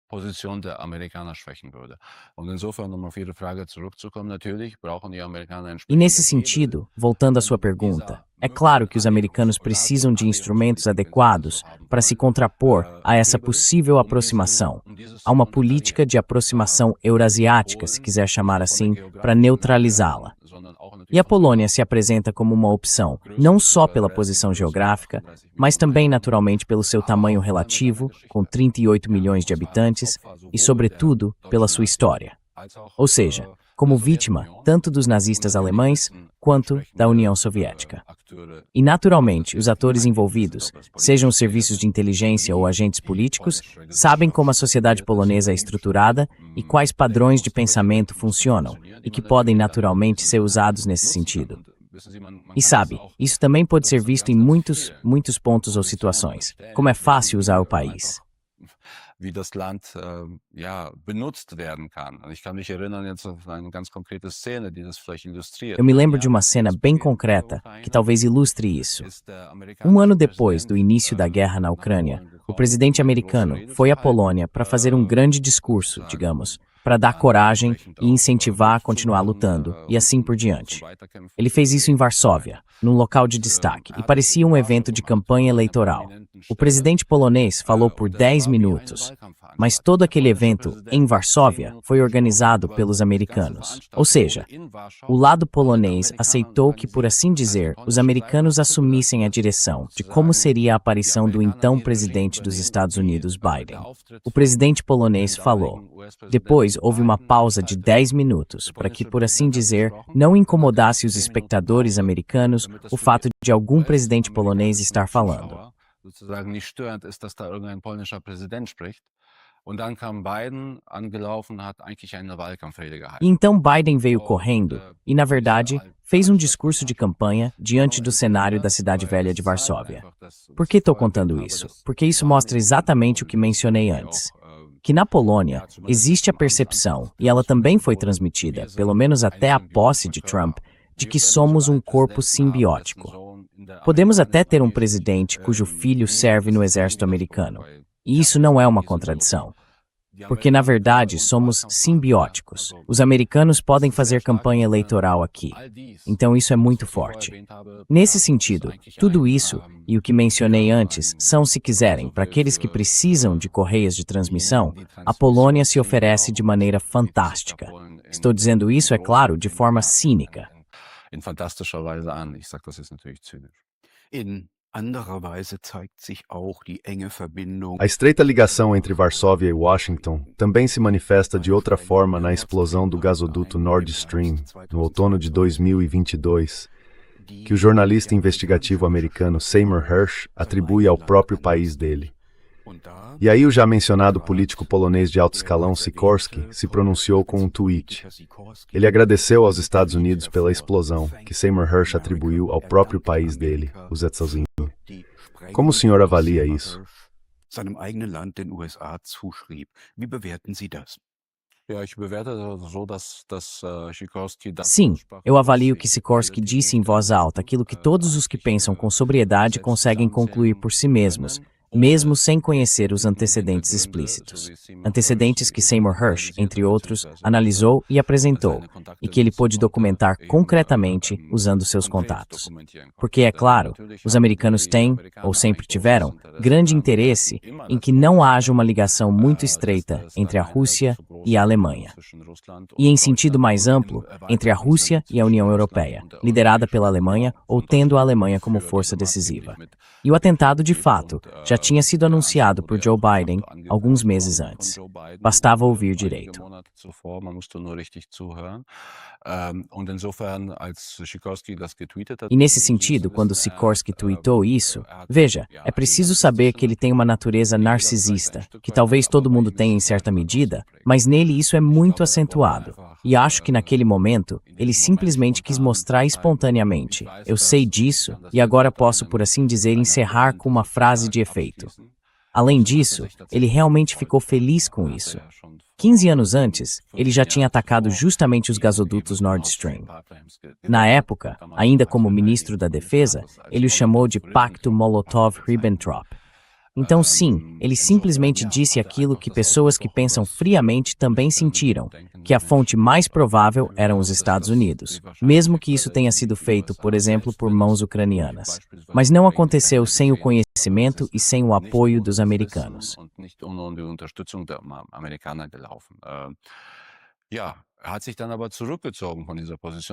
Position der Amerikaner schwächen würde. Und insofern, um auf Ihre Frage zurückzukommen, natürlich brauchen die Amerikaner E nesse sentido, voltando à sua pergunta, é claro que os americanos precisam de instrumentos adequados para se contrapor a essa possível aproximação, a uma política de aproximação eurasiática, se quiser chamar assim, para neutralizá-la. E a Polônia se apresenta como uma opção, não só pela posição geográfica, mas também naturalmente pelo seu tamanho relativo, com 38 milhões de habitantes, e sobretudo pela sua história. Ou seja, como vítima tanto dos nazistas alemães quanto da União Soviética. E naturalmente, os atores envolvidos, sejam os serviços de inteligência ou agentes políticos, sabem como a sociedade polonesa é estruturada e quais padrões de pensamento funcionam e que podem naturalmente ser usados nesse sentido. E sabe, isso também pode ser visto em muitos pontos ou situações, como é fácil usar o país. Wie das Land benutzt werden kann. Ich kann mich erinnern jetzt an eine ganz konkrete Szene, die das vielleicht illustriert. Eu me lembro de uma cena bem concreta que talvez ilustre isso. Um ano depois do início da guerra na Ucrânia, o presidente americano foi à Polônia para fazer um grande discurso, digamos, para dar coragem e incentivar a continuar lutando, e assim por diante. Ele fez isso em Varsóvia, num local de destaque, e parecia um evento de campanha eleitoral. O presidente polonês falou por 10 minutos, mas todo aquele evento, em Varsóvia, foi organizado pelos americanos. Ou seja, o lado polonês aceitou que, por assim dizer, os americanos assumissem a direção de como seria a aparição do então presidente dos Estados Unidos, Biden. O presidente polonês falou. Depois, houve uma pausa de 10 minutos para que, por assim dizer, não incomodasse os espectadores americanos o fato de algum presidente polonês estar falando. Und dann kam Biden angelaufen, hat eigentlich eine Wahlkampfrede E gehalten. então Biden veio correndo e, na verdade, fez um discurso de campanha diante do cenário da cidade velha de Varsóvia. Por que estou contando isso? Porque isso mostra exatamente o que mencionei antes. Que na Polônia existe a percepção, e ela também foi transmitida, pelo menos até a posse de Trump, de que somos um corpo simbiótico. Podemos até ter um presidente cujo filho serve no exército americano. E isso não é uma contradição. Porque, na verdade, somos simbióticos. Os americanos podem fazer campanha eleitoral aqui. Então, isso é muito forte. Nesse sentido, tudo isso, e o que mencionei antes, são, se quiserem, para aqueles que precisam de correias de transmissão, a Polônia se oferece de maneira fantástica. Estou dizendo isso, é claro, de forma cínica. In fantastischer Weise an. Ich sage das jetzt natürlich zynisch. In anderer Weise zeigt sich auch die enge Verbindung. A estreita ligação entre Varsóvia e Washington também se manifesta de outra forma na explosão do gasoduto Nord Stream, no outono de 2022, que o jornalista investigativo americano Seymour Hersh atribui ao próprio país dele. E aí o já mencionado político polonês de alto escalão Sikorski se pronunciou com um tweet. Ele agradeceu aos Estados Unidos pela explosão, que Seymour Hersh atribuiu ao próprio país dele, o Zetzalzinho. Como o senhor avalia isso? Seinem eigenen Land, den USA, zuschrieb. Wie bewerten Sie das? Ja, ich bewerte das so, dass Sikorski das Sim, eu avalio que Sikorski disse em voz alta aquilo que todos os que pensam com sobriedade conseguem concluir por si mesmos, mesmo sem conhecer os antecedentes explícitos. Antecedentes que Seymour Hersh, entre outros, analisou e apresentou, e que ele pôde documentar concretamente usando seus contatos. Porque, é claro, os americanos têm, ou sempre tiveram, grande interesse em que não haja uma ligação muito estreita entre a Rússia e a Alemanha. E, em sentido mais amplo, entre a Rússia e a União Europeia, liderada pela Alemanha ou tendo a Alemanha como força decisiva. E o atentado, de fato, já tinha sido anunciado por Joe Biden alguns meses antes. Bastava ouvir direito. E nesse sentido, quando Sikorski tweetou isso, veja, é preciso saber que ele tem uma natureza narcisista, que talvez todo mundo tenha em certa medida, mas nele isso é muito acentuado. E acho que naquele momento, ele simplesmente quis mostrar espontaneamente, eu sei disso, e agora posso, por assim dizer, encerrar com uma frase de efeito. Além disso, ele realmente ficou feliz com isso. 15 anos antes, ele já tinha atacado justamente os gasodutos Nord Stream. Na época, ainda como ministro da Defesa, ele o chamou de Pacto Molotov-Ribbentrop. Então sim, ele simplesmente disse aquilo que pessoas que pensam friamente também sentiram, que a fonte mais provável eram os Estados Unidos, mesmo que isso tenha sido feito, por exemplo, por mãos ucranianas. Mas não aconteceu sem o conhecimento e sem o apoio dos americanos.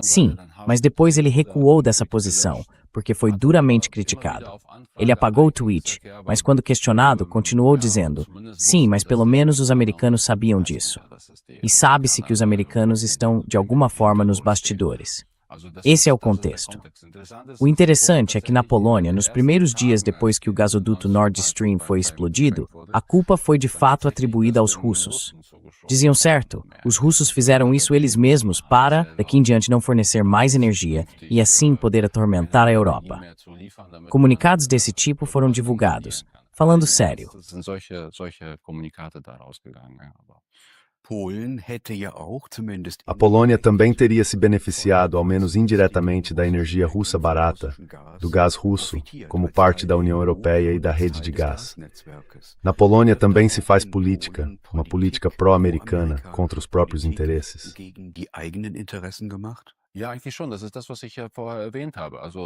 Sim, mas depois ele recuou dessa posição, porque foi duramente criticado. Ele apagou o tweet, mas quando questionado, continuou dizendo, sim, mas pelo menos os americanos sabiam disso. E sabe-se que os americanos estão, de alguma forma, nos bastidores. Esse é o contexto. O interessante é que na Polônia, nos primeiros dias depois que o gasoduto Nord Stream foi explodido, a culpa foi de fato atribuída aos russos. Diziam certo, os russos fizeram isso eles mesmos para, daqui em diante, não fornecer mais energia e assim poder atormentar a Europa. Comunicados desse tipo foram divulgados. Falando sério. A Polônia também teria se beneficiado, ao menos indiretamente, da energia russa barata, do gás russo, como parte da União Europeia e da rede de gás. Na Polônia também se faz política, uma política pró-americana contra os próprios interesses.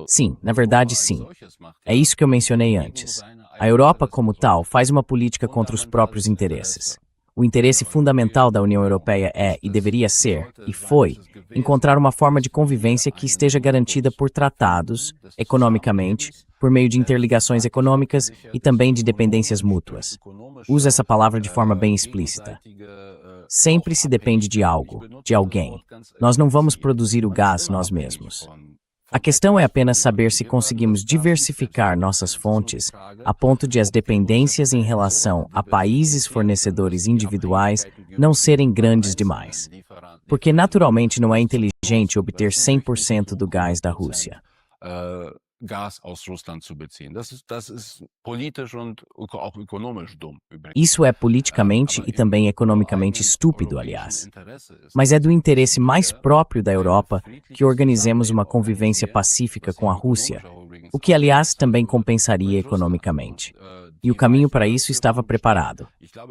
Sim, na verdade sim. É isso que eu mencionei antes. A Europa como tal faz uma política contra os próprios interesses. O interesse fundamental da União Europeia é, e deveria ser, e foi, encontrar uma forma de convivência que esteja garantida por tratados, economicamente, por meio de interligações econômicas e também de dependências mútuas. Uso essa palavra de forma bem explícita. Sempre se depende de algo, de alguém. Nós não vamos produzir o gás nós mesmos. A questão é apenas saber se conseguimos diversificar nossas fontes a ponto de as dependências em relação a países fornecedores individuais não serem grandes demais. Porque naturalmente não é inteligente obter 100% do gás da Rússia. Gas aus Russland zu beziehen. Das ist politisch und auch ökonomisch dumm. Isso é politicamente e também economicamente estúpido, aliás. Mas é do interesse mais próprio da Europa que organizemos uma convivência pacífica com a Rússia, o que, aliás, também compensaria economicamente. E o caminho para isso estava preparado.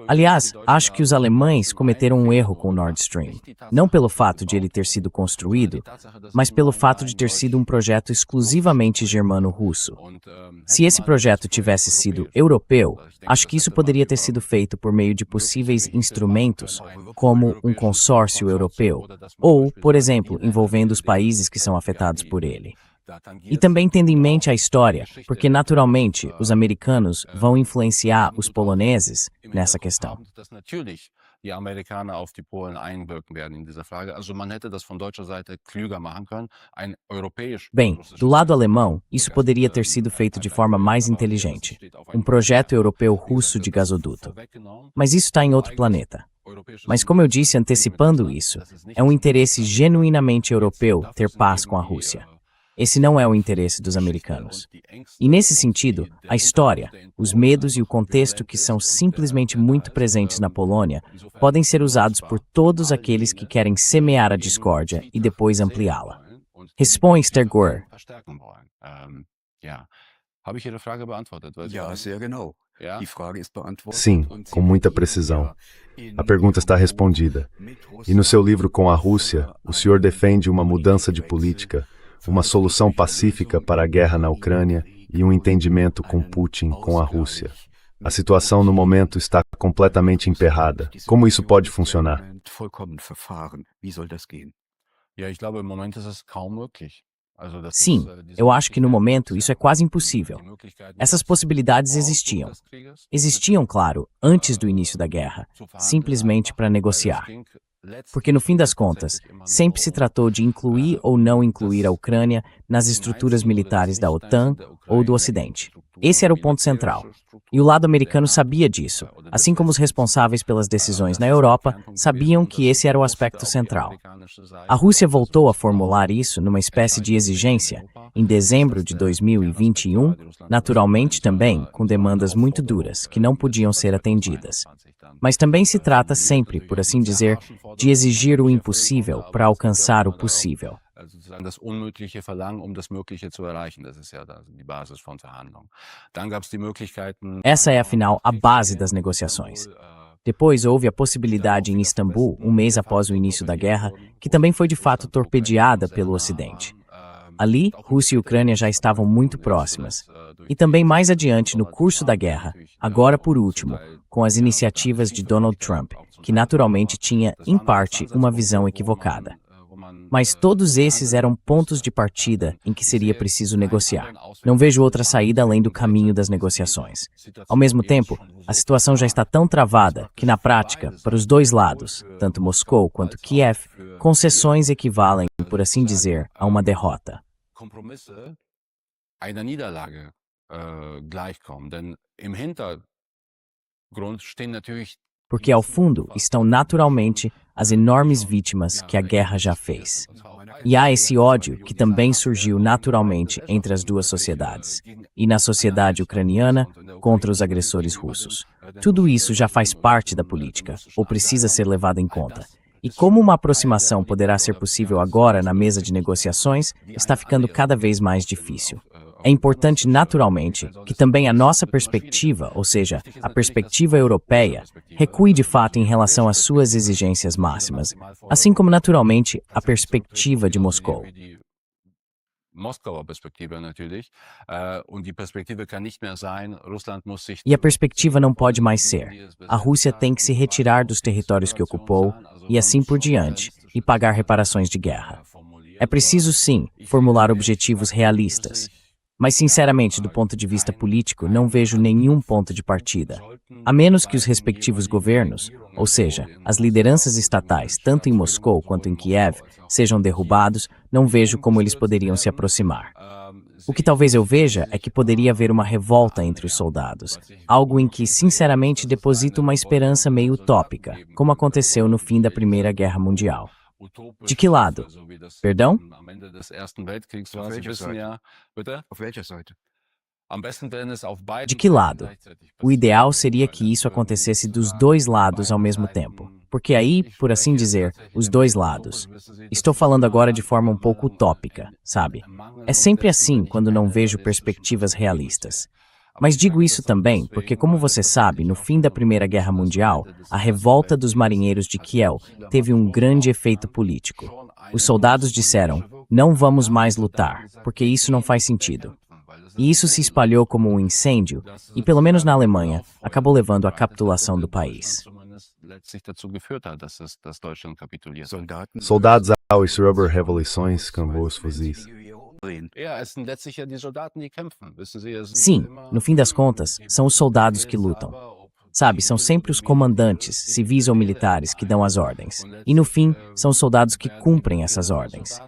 Aliás, acho que os alemães cometeram um erro com o Nord Stream. Não pelo fato de ele ter sido construído, mas pelo fato de ter sido um projeto exclusivamente germano-russo. Se esse projeto tivesse sido europeu, acho que isso poderia ter sido feito por meio de possíveis instrumentos, como um consórcio europeu, ou, por exemplo, envolvendo os países que são afetados por ele. E também tendo em mente a história, porque naturalmente os americanos vão influenciar os poloneses nessa questão. Die Amerikaner auf die Polen einwirken werden in dieser Frage. Also man hätte das von deutscher Seite klüger machen können, ein europäisch. Bem, do lado alemão, isso poderia ter sido feito de forma mais inteligente. Um projeto europeu-russo de gasoduto. Mas isso está em outro planeta. Mas como eu disse antecipando isso, é um interesse genuinamente europeu ter paz com a Rússia. Esse não é o interesse dos americanos. E nesse sentido, a história, os medos e o contexto que são simplesmente muito presentes na Polônia podem ser usados por todos aqueles que querem semear a discórdia e depois ampliá-la. Responde, Stergor. Habe ich Ihre Frage beantwortet? Ja, sehr genau. Die Frage ist beantwortet. Sim, com muita precisão. A pergunta está respondida. E no seu livro Com a Rússia, o senhor defende uma mudança de política, uma solução pacífica para a guerra na Ucrânia e um entendimento com Putin, com a Rússia. A situação no momento está completamente emperrada. Como isso pode funcionar? Sim, eu acho que no momento isso é quase impossível. Essas possibilidades existiam. Existiam, claro, antes do início da guerra, simplesmente para negociar. Porque, no fim das contas, sempre se tratou de incluir ou não incluir a Ucrânia nas estruturas militares da OTAN ou do Ocidente. Esse era o ponto central. E o lado americano sabia disso, assim como os responsáveis pelas decisões na Europa sabiam que esse era o aspecto central. A Rússia voltou a formular isso numa espécie de exigência em dezembro de 2021, naturalmente também com demandas muito duras que não podiam ser atendidas. Mas também se trata sempre, por assim dizer, de exigir o impossível para alcançar o possível. Das Unmögliche verlangen, um das Mögliche zu erreichen. Das ist ja die Basis von Verhandlungen. Dann gab es die Möglichkeiten. Essa é, afinal, a base das negociações. Depois houve a possibilidade em Istambul, um mês após o início da guerra, que também foi de fato torpedeada pelo Ocidente. Ali, Rússia e Ucrânia já estavam muito próximas. E também mais adiante no curso da guerra, agora por último, com as iniciativas de Donald Trump, que naturalmente tinha, em parte, uma visão equivocada. Mas todos esses eram pontos de partida em que seria preciso negociar. Não vejo outra saída além do caminho das negociações. Ao mesmo tempo, a situação já está tão travada que, na prática, para os dois lados, tanto Moscou quanto Kiev, concessões equivalem, por assim dizer, a uma derrota. Kompromisse einer Niederlage gleichkommen. Denn im Hintergrund stehen natürlich. Porque ao fundo estão naturalmente as enormes vítimas que a guerra já fez. E há esse ódio que também surgiu naturalmente entre as duas sociedades, e na sociedade ucraniana contra os agressores russos. Tudo isso já faz parte da política, ou precisa ser levado em conta. E como uma aproximação poderá ser possível agora na mesa de negociações, está ficando cada vez mais difícil. É importante, naturalmente, que também a nossa perspectiva, ou seja, a perspectiva europeia, recue de fato em relação às suas exigências máximas, assim como, naturalmente, a perspectiva de Moscou. Moskauer Perspektive natürlich. Und die Perspektive kann nicht mehr sein, Russland muss sich. E a perspectiva não pode mais ser. A Rússia tem que se retirar dos territórios que ocupou e assim por diante, e pagar reparações de guerra. É preciso, sim, formular objetivos realistas. Mas, sinceramente, do ponto de vista político, não vejo nenhum ponto de partida. A menos que os respectivos governos, ou seja, as lideranças estatais, tanto em Moscou quanto em Kiev, sejam derrubados não vejo como eles poderiam se aproximar. O que talvez eu veja é que poderia haver uma revolta entre os soldados, algo em que, sinceramente, deposito uma esperança meio utópica, como aconteceu no fim da Primeira Guerra Mundial. De que lado? Perdão? Auf welcher Seite? De que lado? O ideal seria que isso acontecesse dos dois lados ao mesmo tempo. Porque aí, por assim dizer, os dois lados. Estou falando agora de forma um pouco utópica, sabe? É sempre assim quando não vejo perspectivas realistas. Mas digo isso também porque, como você sabe, no fim da Primeira Guerra Mundial, a revolta dos marinheiros de Kiel teve um grande efeito político. Os soldados disseram, não vamos mais lutar, porque isso não faz sentido. E isso se espalhou como um incêndio, e pelo menos na Alemanha, acabou levando à capitulação do país. Soldados ao rubber revoluções com os fuzis. Sim, no fim das contas, são os soldados que lutam. Sabe, são sempre os comandantes, civis ou militares, que dão as ordens. E no fim, são os soldados que cumprem essas ordens.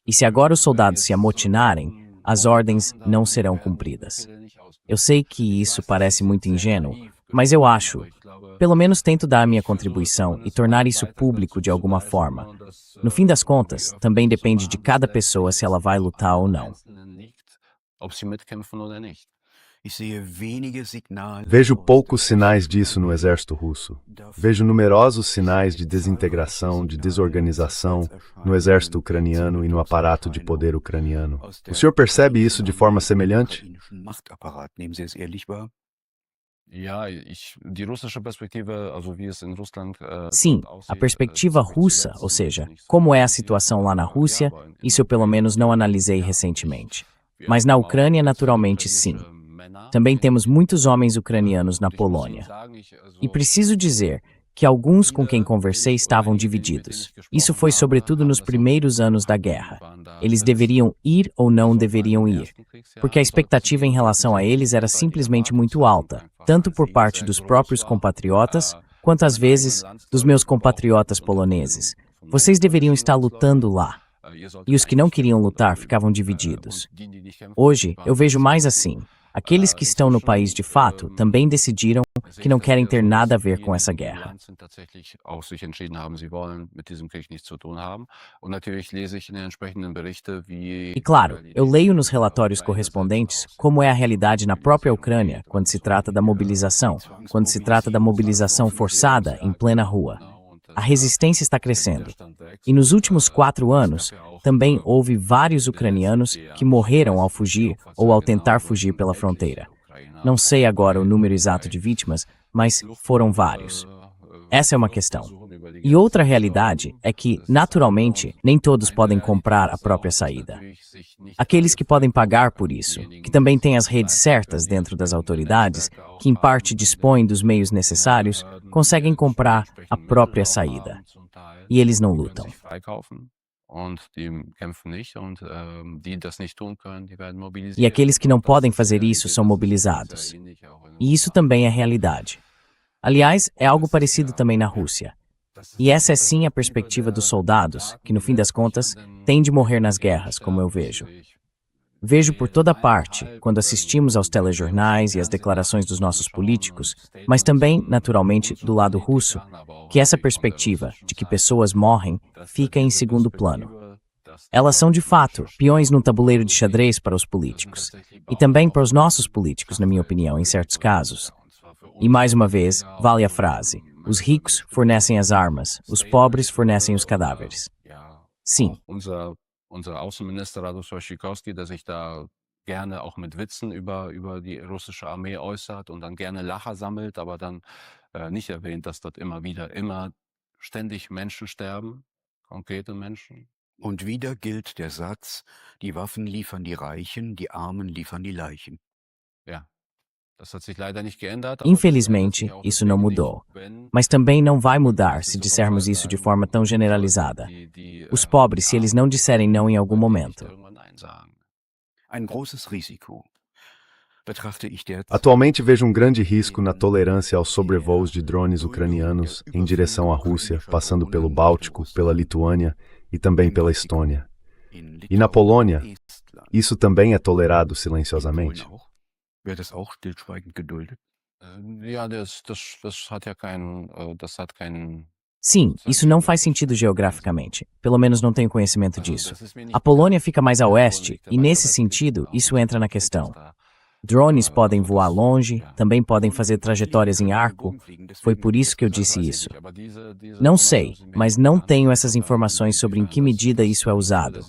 E se agora os soldados se amotinarem, as ordens não serão cumpridas. Eu sei que isso parece muito ingênuo, mas eu acho, pelo menos tento dar a minha contribuição e tornar isso público de alguma forma. No fim das contas, também depende de cada pessoa se ela vai lutar ou não. Vejo poucos sinais disso no exército russo. Vejo numerosos sinais de desintegração, de desorganização no exército ucraniano e no aparato de poder ucraniano. O senhor percebe isso de forma semelhante? Sim, a perspectiva russa, ou seja, como é a situação lá na Rússia, isso eu pelo menos não analisei recentemente. Mas na Ucrânia, naturalmente, sim. Também temos muitos homens ucranianos na Polônia. E preciso dizer que alguns com quem conversei estavam divididos. Isso foi sobretudo nos primeiros anos da guerra. Eles deveriam ir ou não deveriam ir, porque a expectativa em relação a eles era simplesmente muito alta, tanto por parte dos próprios compatriotas, quanto às vezes dos meus compatriotas poloneses. Vocês deveriam estar lutando lá. E os que não queriam lutar ficavam divididos. Hoje, eu vejo mais assim. Aqueles que estão no país de fato também decidiram que não querem ter nada a ver com essa guerra. E claro, eu leio nos relatórios correspondentes como é a realidade na própria Ucrânia quando se trata da mobilização, quando se trata da mobilização forçada em plena rua. A resistência está crescendo. E nos últimos 4 anos, também houve vários ucranianos que morreram ao fugir ou ao tentar fugir pela fronteira. Não sei agora o número exato de vítimas, mas foram vários. Essa é uma questão. E outra realidade é que, naturalmente, nem todos podem comprar a própria saída. Aqueles que podem pagar por isso, que também têm as redes certas dentro das autoridades, que em parte dispõem dos meios necessários, conseguem comprar a própria saída. E eles não lutam. E aqueles que não podem fazer isso são mobilizados. E isso também é realidade. Aliás, é algo parecido também na Rússia. E essa é sim a perspectiva dos soldados, que no fim das contas, têm de morrer nas guerras, como eu vejo. Vejo por toda parte, quando assistimos aos telejornais e às declarações dos nossos políticos, mas também, naturalmente, do lado russo, que essa perspectiva de que pessoas morrem fica em segundo plano. Elas são, de fato, peões num tabuleiro de xadrez para os políticos. E também para os nossos políticos, na minha opinião, em certos casos. E mais uma vez, vale a frase: os ricos fornecem as armas, os pobres fornecem os cadáveres. Sim. Unser Außenminister Radoslaw Sikorski, der sich da gerne auch mit Witzen über die russische Armee äußert und dann gerne Lacher sammelt, aber dann nicht erwähnt, dass dort immer ständig Menschen sterben, konkrete Menschen. Und wieder gilt der Satz, die Waffen liefern die Reichen, die Armen liefern die Leichen. Ja. Infelizmente, isso não mudou. Mas também não vai mudar se dissermos isso de forma tão generalizada. Os pobres, se eles não disserem não em algum momento. Atualmente vejo um grande risco na tolerância aos sobrevoos de drones ucranianos em direção à Rússia, passando pelo Báltico, pela Lituânia e também pela Estônia. E na Polônia, isso também é tolerado silenciosamente? Wird das auch stillschweigend geduldet? Ja, das hat ja das hat keinen. Sim, isso não faz sentido geograficamente. Pelo menos não tenho conhecimento disso. A Polônia fica mais a oeste, e nesse sentido, isso entra na questão. Drones podem voar longe, também podem fazer trajetórias em arco. Foi por isso que eu disse isso. Não sei, mas não tenho essas informações sobre em que medida isso é usado.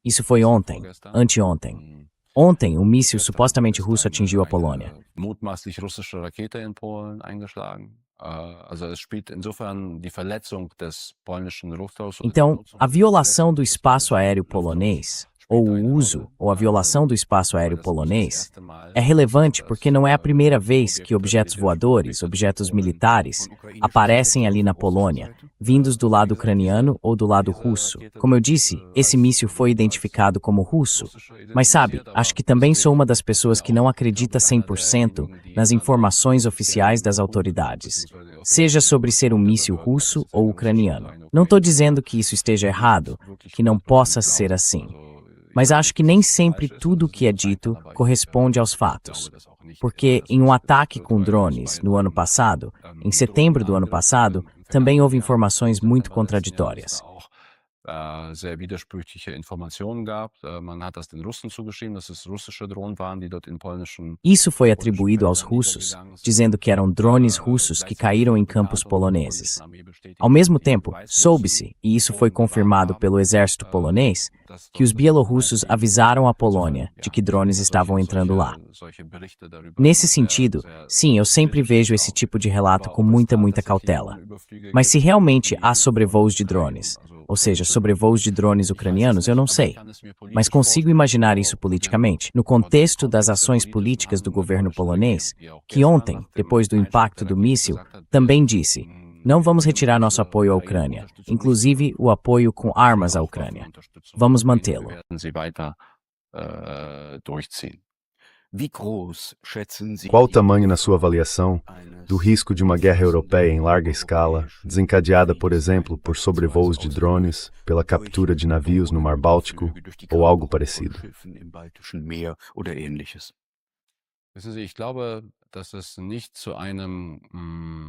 Isso foi ontem, anteontem. Ontem, um míssil supostamente russo atingiu a Polônia. Mutmaßlich russische Rakete in Polen eingeschlagen. Also es spielt insofern die Verletzung des polnischen Luftraums. Então, a violação do espaço aéreo polonês, ou o uso ou a violação do espaço aéreo polonês, é relevante porque não é a primeira vez que objetos voadores, objetos militares, aparecem ali na Polônia, vindos do lado ucraniano ou do lado russo. Como eu disse, esse míssil foi identificado como russo. Mas sabe, acho que também sou uma das pessoas que não acredita 100% nas informações oficiais das autoridades, seja sobre ser um míssil russo ou ucraniano. Não estou dizendo que isso esteja errado, que não possa ser assim. Mas acho que nem sempre tudo o que é dito corresponde aos fatos. Porque em um ataque com drones no ano passado, em setembro do ano passado, também houve informações muito contraditórias. Sehr widersprüchliche Informationen gab. Man hat das den Russen zugeschrieben, dass es russische Drohnen waren, die dort in polnischen. Isso foi atribuído aos russos, dizendo que eram drones russos que caíram em campos poloneses. Ao mesmo tempo, soube-se, e isso foi confirmado pelo exército polonês, que os bielorrussos avisaram a Polônia de que drones estavam entrando lá. Nesse sentido, sim, eu sempre vejo esse tipo de relato com muita cautela. Mas se realmente há sobrevoos de drones, ou seja, sobrevoos de drones ucranianos, eu não sei. Mas consigo imaginar isso politicamente, no contexto das ações políticas do governo polonês, que ontem, depois do impacto do míssil, também disse: não vamos retirar nosso apoio à Ucrânia, inclusive o apoio com armas à Ucrânia. Vamos mantê-lo. Qual o tamanho, na sua avaliação, do risco de uma guerra europeia em larga escala, desencadeada, por exemplo, por sobrevoos de drones, pela captura de navios no Mar Báltico ou algo parecido?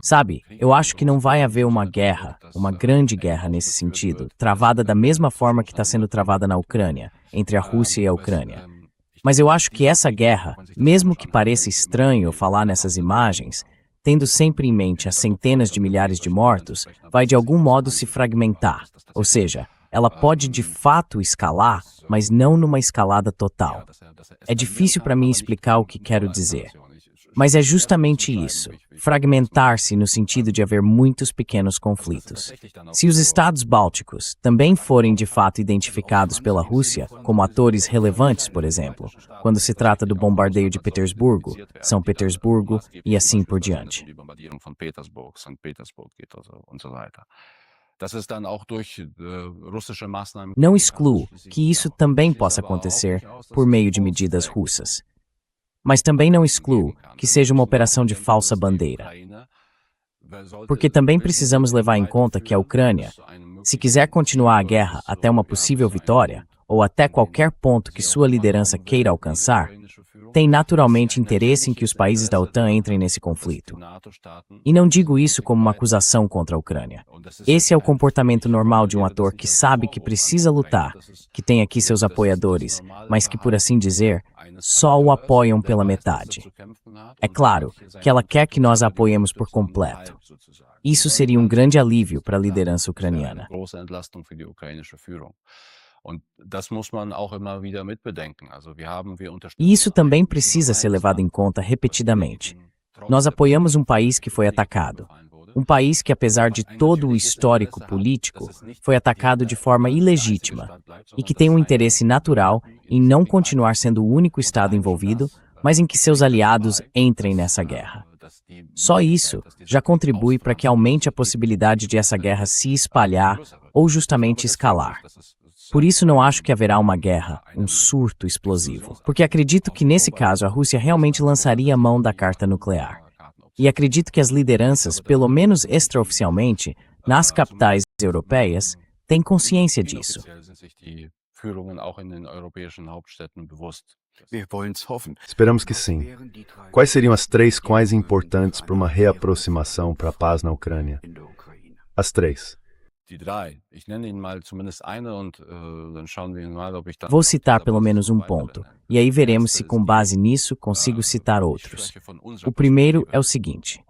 Sabe, eu acho que não vai haver uma guerra, uma grande guerra nesse sentido, travada da mesma forma que está sendo travada na Ucrânia, entre a Rússia e a Ucrânia. Mas eu acho que essa guerra, mesmo que pareça estranho falar nessas imagens, tendo sempre em mente as centenas de milhares de mortos, vai de algum modo se fragmentar. Ou seja, ela pode de fato escalar, mas não numa escalada total. É difícil para mim explicar o que quero dizer. Mas é justamente isso, fragmentar-se no sentido de haver muitos pequenos conflitos. Se os estados bálticos também forem de fato identificados pela Rússia como atores relevantes, por exemplo, quando se trata do bombardeio de Petersburgo, São Petersburgo e assim por diante. Não excluo que isso também possa acontecer por meio de medidas russas. Mas também não excluo que seja uma operação de falsa bandeira. Porque também precisamos levar em conta que a Ucrânia, se quiser continuar a guerra até uma possível vitória, ou até qualquer ponto que sua liderança queira alcançar, tem naturalmente interesse em que os países da OTAN entrem nesse conflito. E não digo isso como uma acusação contra a Ucrânia. Esse é o comportamento normal de um ator que sabe que precisa lutar, que tem aqui seus apoiadores, mas que, por assim dizer, só o apoiam pela metade. É claro que ela quer que nós a apoiemos por completo. Isso seria um grande alívio para a liderança ucraniana. E isso também precisa ser levado em conta repetidamente. Nós apoiamos um país que foi atacado. Um país que, apesar de todo o histórico político, foi atacado de forma ilegítima e que tem um interesse natural em não continuar sendo o único Estado envolvido, mas em que seus aliados entrem nessa guerra. Só isso já contribui para que aumente a possibilidade de essa guerra se espalhar ou justamente escalar. Por isso não acho que haverá uma guerra, um surto explosivo, porque acredito que nesse caso a Rússia realmente lançaria a mão da carta nuclear. E acredito que as lideranças, pelo menos extraoficialmente, nas capitais europeias, têm consciência disso. Esperamos que sim. Quais seriam as 3 quais importantes para uma reaproximação para a paz na Ucrânia? As 3. Vou citar pelo menos um ponto, e aí veremos se com base nisso consigo citar outros. O primeiro é o seguinte: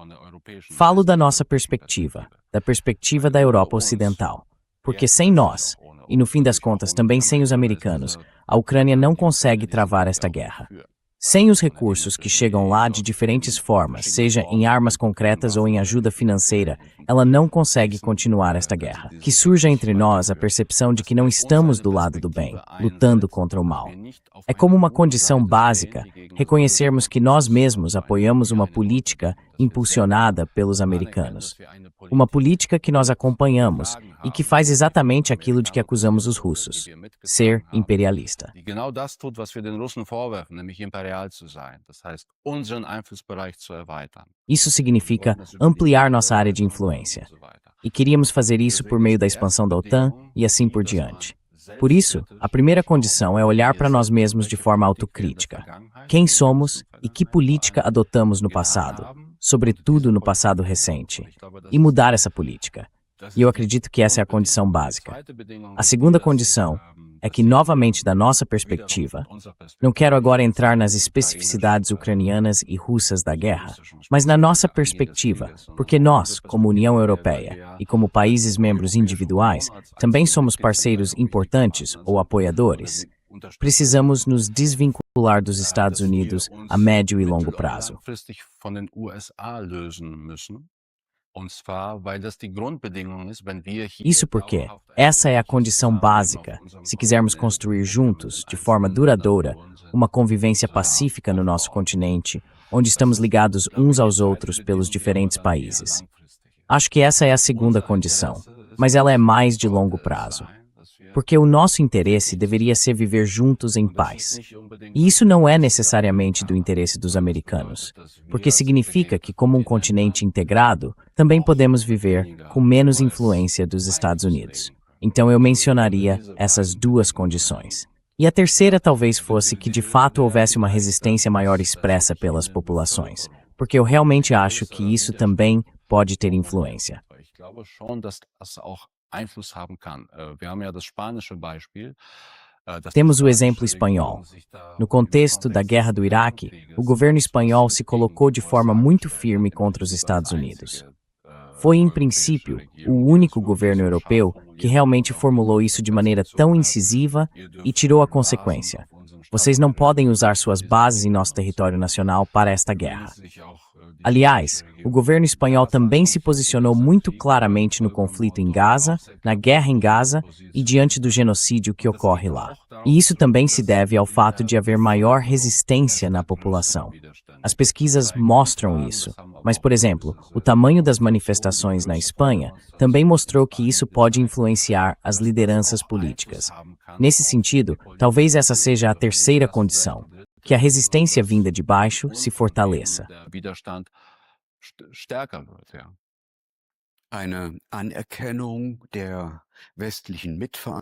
falo da nossa perspectiva, da perspectiva da Europa Ocidental. Porque sem nós, e no fim das contas também sem os americanos, a Ucrânia não consegue travar esta guerra. Sem os recursos que chegam lá de diferentes formas, seja em armas concretas ou em ajuda financeira, ela não consegue continuar esta guerra. Que surja entre nós a percepção de que não estamos do lado do bem, lutando contra o mal. É como uma condição básica reconhecermos que nós mesmos apoiamos uma política impulsionada pelos americanos. Uma política que nós acompanhamos e que faz exatamente aquilo de que acusamos os russos: ser imperialista. Isso significa ampliar nossa área de influência. E queríamos fazer isso por meio da expansão da OTAN e assim por diante. Por isso, a primeira condição é olhar para nós mesmos de forma autocrítica. Quem somos e que política adotamos no passado, sobretudo no passado recente, e mudar essa política. E eu acredito que essa é a condição básica. A segunda condição é que, novamente da nossa perspectiva, não quero agora entrar nas especificidades ucranianas e russas da guerra, mas na nossa perspectiva, porque nós, como União Europeia e como países membros individuais, também somos parceiros importantes ou apoiadores, precisamos nos desvincular dos Estados Unidos a médio e longo prazo. Isso porque essa é a condição básica se quisermos construir juntos, de forma duradoura, uma convivência pacífica no nosso continente, onde estamos ligados uns aos outros pelos diferentes países. Acho que essa é a segunda condição, mas ela é mais de longo prazo. Porque o nosso interesse deveria ser viver juntos em paz. E isso não é necessariamente do interesse dos americanos, porque significa que, como um continente integrado, também podemos viver com menos influência dos Estados Unidos. Então eu mencionaria essas 2 condições. E a terceira talvez fosse que de fato houvesse uma resistência maior expressa pelas populações, porque eu realmente acho que isso também pode ter influência. Temos o exemplo espanhol. No contexto da guerra do Iraque, o governo espanhol se colocou de forma muito firme contra os Estados Unidos. Foi, em princípio, o único governo europeu que realmente formulou isso de maneira tão incisiva e tirou a consequência. Vocês não podem usar suas bases em nosso território nacional para esta guerra. Aliás, o governo espanhol também se posicionou muito claramente no conflito em Gaza, na guerra em Gaza e diante do genocídio que ocorre lá. E isso também se deve ao fato de haver maior resistência na população. As pesquisas mostram isso, mas, por exemplo, o tamanho das manifestações na Espanha também mostrou que isso pode influenciar as lideranças políticas. Nesse sentido, talvez essa seja a terceira condição: que a resistência vinda de baixo se fortaleça.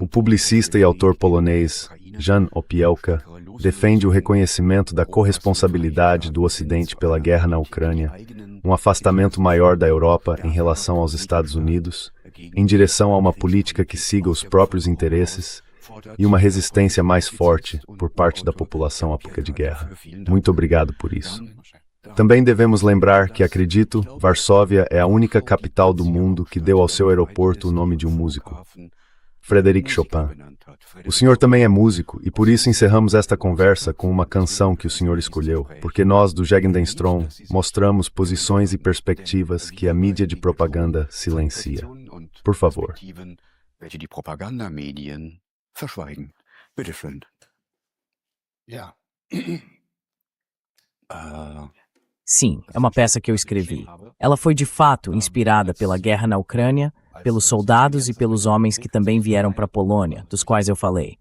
O publicista e autor polonês Jan Opiełka defende o reconhecimento da corresponsabilidade do Ocidente pela guerra na Ucrânia, um afastamento maior da Europa em relação aos Estados Unidos, em direção a uma política que siga os próprios interesses, e uma resistência mais forte por parte da população à época de guerra. Muito obrigado por isso. Também devemos lembrar que, acredito, Varsóvia é a única capital do mundo que deu ao seu aeroporto o nome de um músico, Frédéric Chopin. O senhor também é músico e por isso encerramos esta conversa com uma canção que o senhor escolheu, porque nós do Gegendenstrom mostramos posições e perspectivas que a mídia de propaganda silencia. Por favor. Verschweigen. Bitte schön. Ja. Sim, é uma peça que eu escrevi. Ela foi de fato inspirada pela guerra na Ucrânia, pelos soldados e pelos homens que também vieram para a Polônia, dos quais eu falei.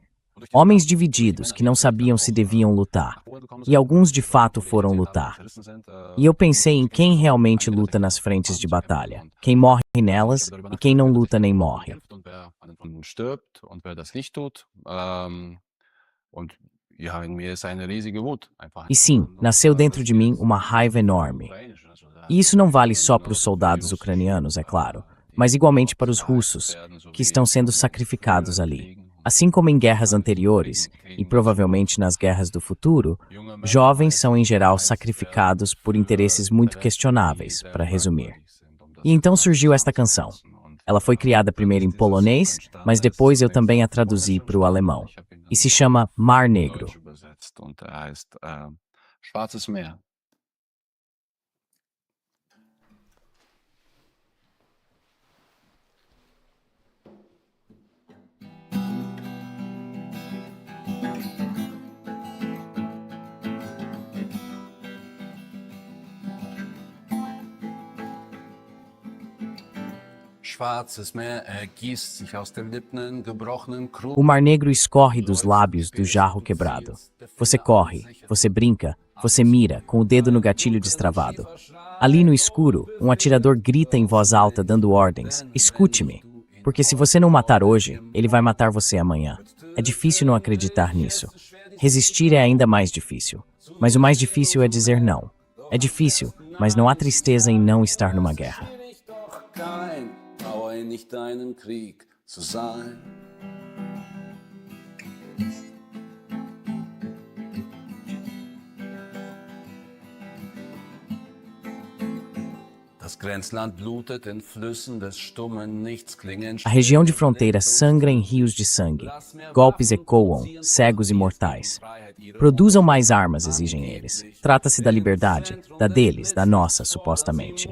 Homens divididos que não sabiam se deviam lutar. E alguns de fato foram lutar. E eu pensei em quem realmente luta nas frentes de batalha, quem morre nelas e quem não luta nem morre. und stirbt und wer das nicht tut. Und ja, in mir ist eine riesige Wut. Einfach E sim, nasceu dentro de mim uma raiva enorme. E isso não vale só para os soldados ucranianos, é claro, mas igualmente para os russos, que estão sendo sacrificados ali. Assim como em guerras anteriores, e provavelmente nas guerras do futuro, jovens são em geral sacrificados por interesses muito questionáveis, para resumir. E então surgiu esta canção. Ela foi criada primeiro em polonês, mas depois eu também a traduzi para o alemão. E se chama Mar Negro. Schwarzes Meer. Schwarzes Meer ergießt sich aus den Lippen, gebrochenen Krug. O Mar Negro escorre dos lábios do jarro quebrado. Você corre, você brinca, você mira, com o dedo no gatilho destravado. Ali no escuro, um atirador grita em voz alta dando ordens. Escute-me, porque se você não matar hoje, ele vai matar você amanhã. É difícil não acreditar nisso. Resistir é ainda mais difícil. Mas o mais difícil é dizer não. É difícil, mas não há tristeza em não estar numa guerra. Nicht deinen Krieg zu sein. Das Grenzland blutet in Flüssen des stummen Nichts klingen. A região de fronteira sangra em rios de sangue. Golpes ecoam, cegos e mortais. Produzam mais armas, exigem eles. Trata-se da liberdade, da deles, da nossa, supostamente.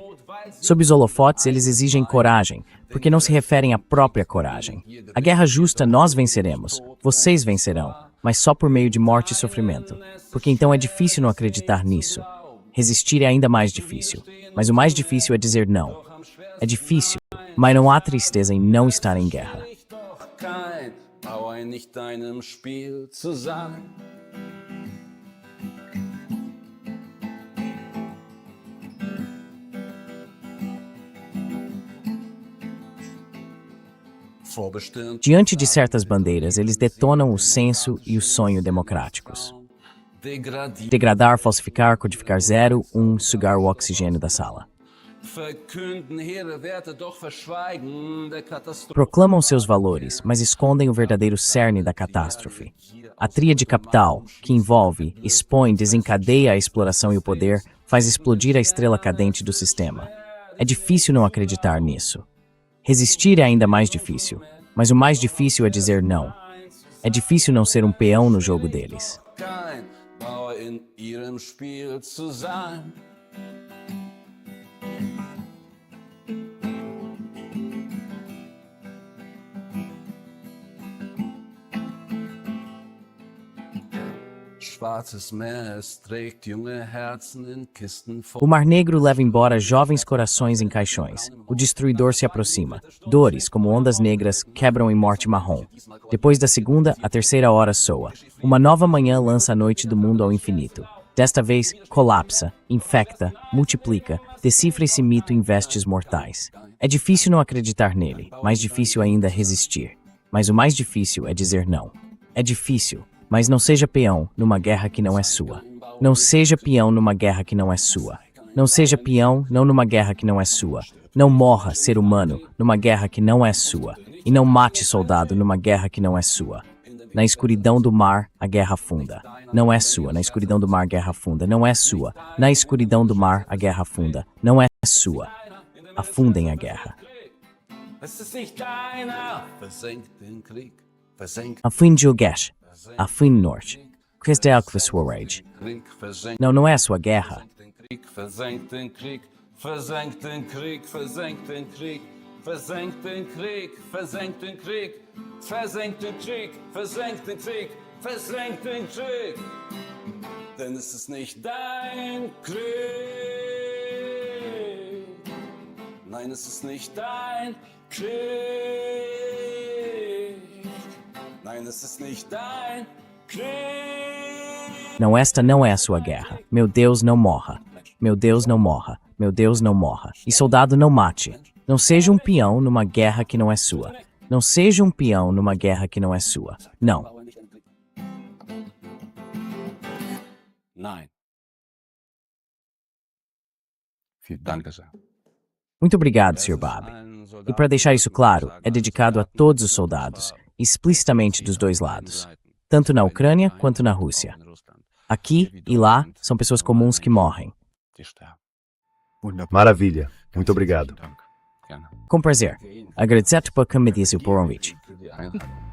Sob os holofotes, eles exigem coragem, porque não se referem à própria coragem. A guerra justa nós venceremos, vocês vencerão, mas só por meio de morte e sofrimento. Porque então é difícil não acreditar nisso. Resistir é ainda mais difícil, mas o mais difícil é dizer não. É difícil, mas não há tristeza em não estar em guerra. Diante de certas bandeiras, eles detonam o senso e o sonho democráticos. Degradar, falsificar, codificar 0, 1, sugar o oxigênio da sala. Proclamam seus valores, mas escondem o verdadeiro cerne da catástrofe. A tríade capital, que envolve, expõe, desencadeia a exploração e o poder, faz explodir a estrela cadente do sistema. É difícil não acreditar nisso. Resistir é ainda mais difícil, mas o mais difícil é dizer não. É difícil não ser um peão no jogo deles. O Mar Negro leva embora jovens corações em caixões. O destruidor se aproxima. Dores, como ondas negras, quebram em morte marrom. Depois da segunda, a terceira hora soa. Uma nova manhã lança a noite do mundo ao infinito. Desta vez, colapsa, infecta, multiplica, decifra esse mito em vestes mortais. É difícil não acreditar nele, mais difícil ainda é resistir. Mas o mais difícil é dizer não. É difícil. Mas não seja peão numa guerra que não é sua. Não seja peão numa guerra que não é sua. Não seja peão não numa guerra que não é sua. Não morra, ser humano, numa guerra que não é sua. E não mate soldado numa guerra que não é sua. Na escuridão do mar, a guerra afunda. Não é sua. Na escuridão do mar, a guerra afunda. Não é sua. Na escuridão do mar, a guerra afunda. Não é sua. Afundem a guerra. Afund Gilgash. Afund Norte. Christelk Swarage. Não, não é a sua guerra. Versenkt den Krieg, versenkt den Krieg, versenkt den Krieg, versenkt den Krieg, versenkt den Krieg, versenkt den Krieg, versenkt den Krieg, versenkt den Krieg. Denn es ist nicht dein Krieg. Nein, es ist nicht dein Krieg. Nein, es ist nicht dein Krieg. Não, esta não é a sua guerra. Meu Deus, não morra. Meu Deus, não morra. Meu Deus, não morra. E soldado, não mate. Não seja um peão numa guerra que não é sua. Não seja um peão numa guerra que não é sua. Não. Nein. Vielen Dank. Danke sehr. Muito obrigado, Sr. Bob. E para deixar isso claro, é dedicado a todos os soldados, explicitamente dos dois lados, tanto na Ucrânia quanto na Rússia. Aqui e lá são pessoas comuns que morrem. Wunderbar. Maravilha. Muito obrigado. Dank. Gerne. Com prazer. Agradeço por convite, Sr. Porovitch. Für die Einladung.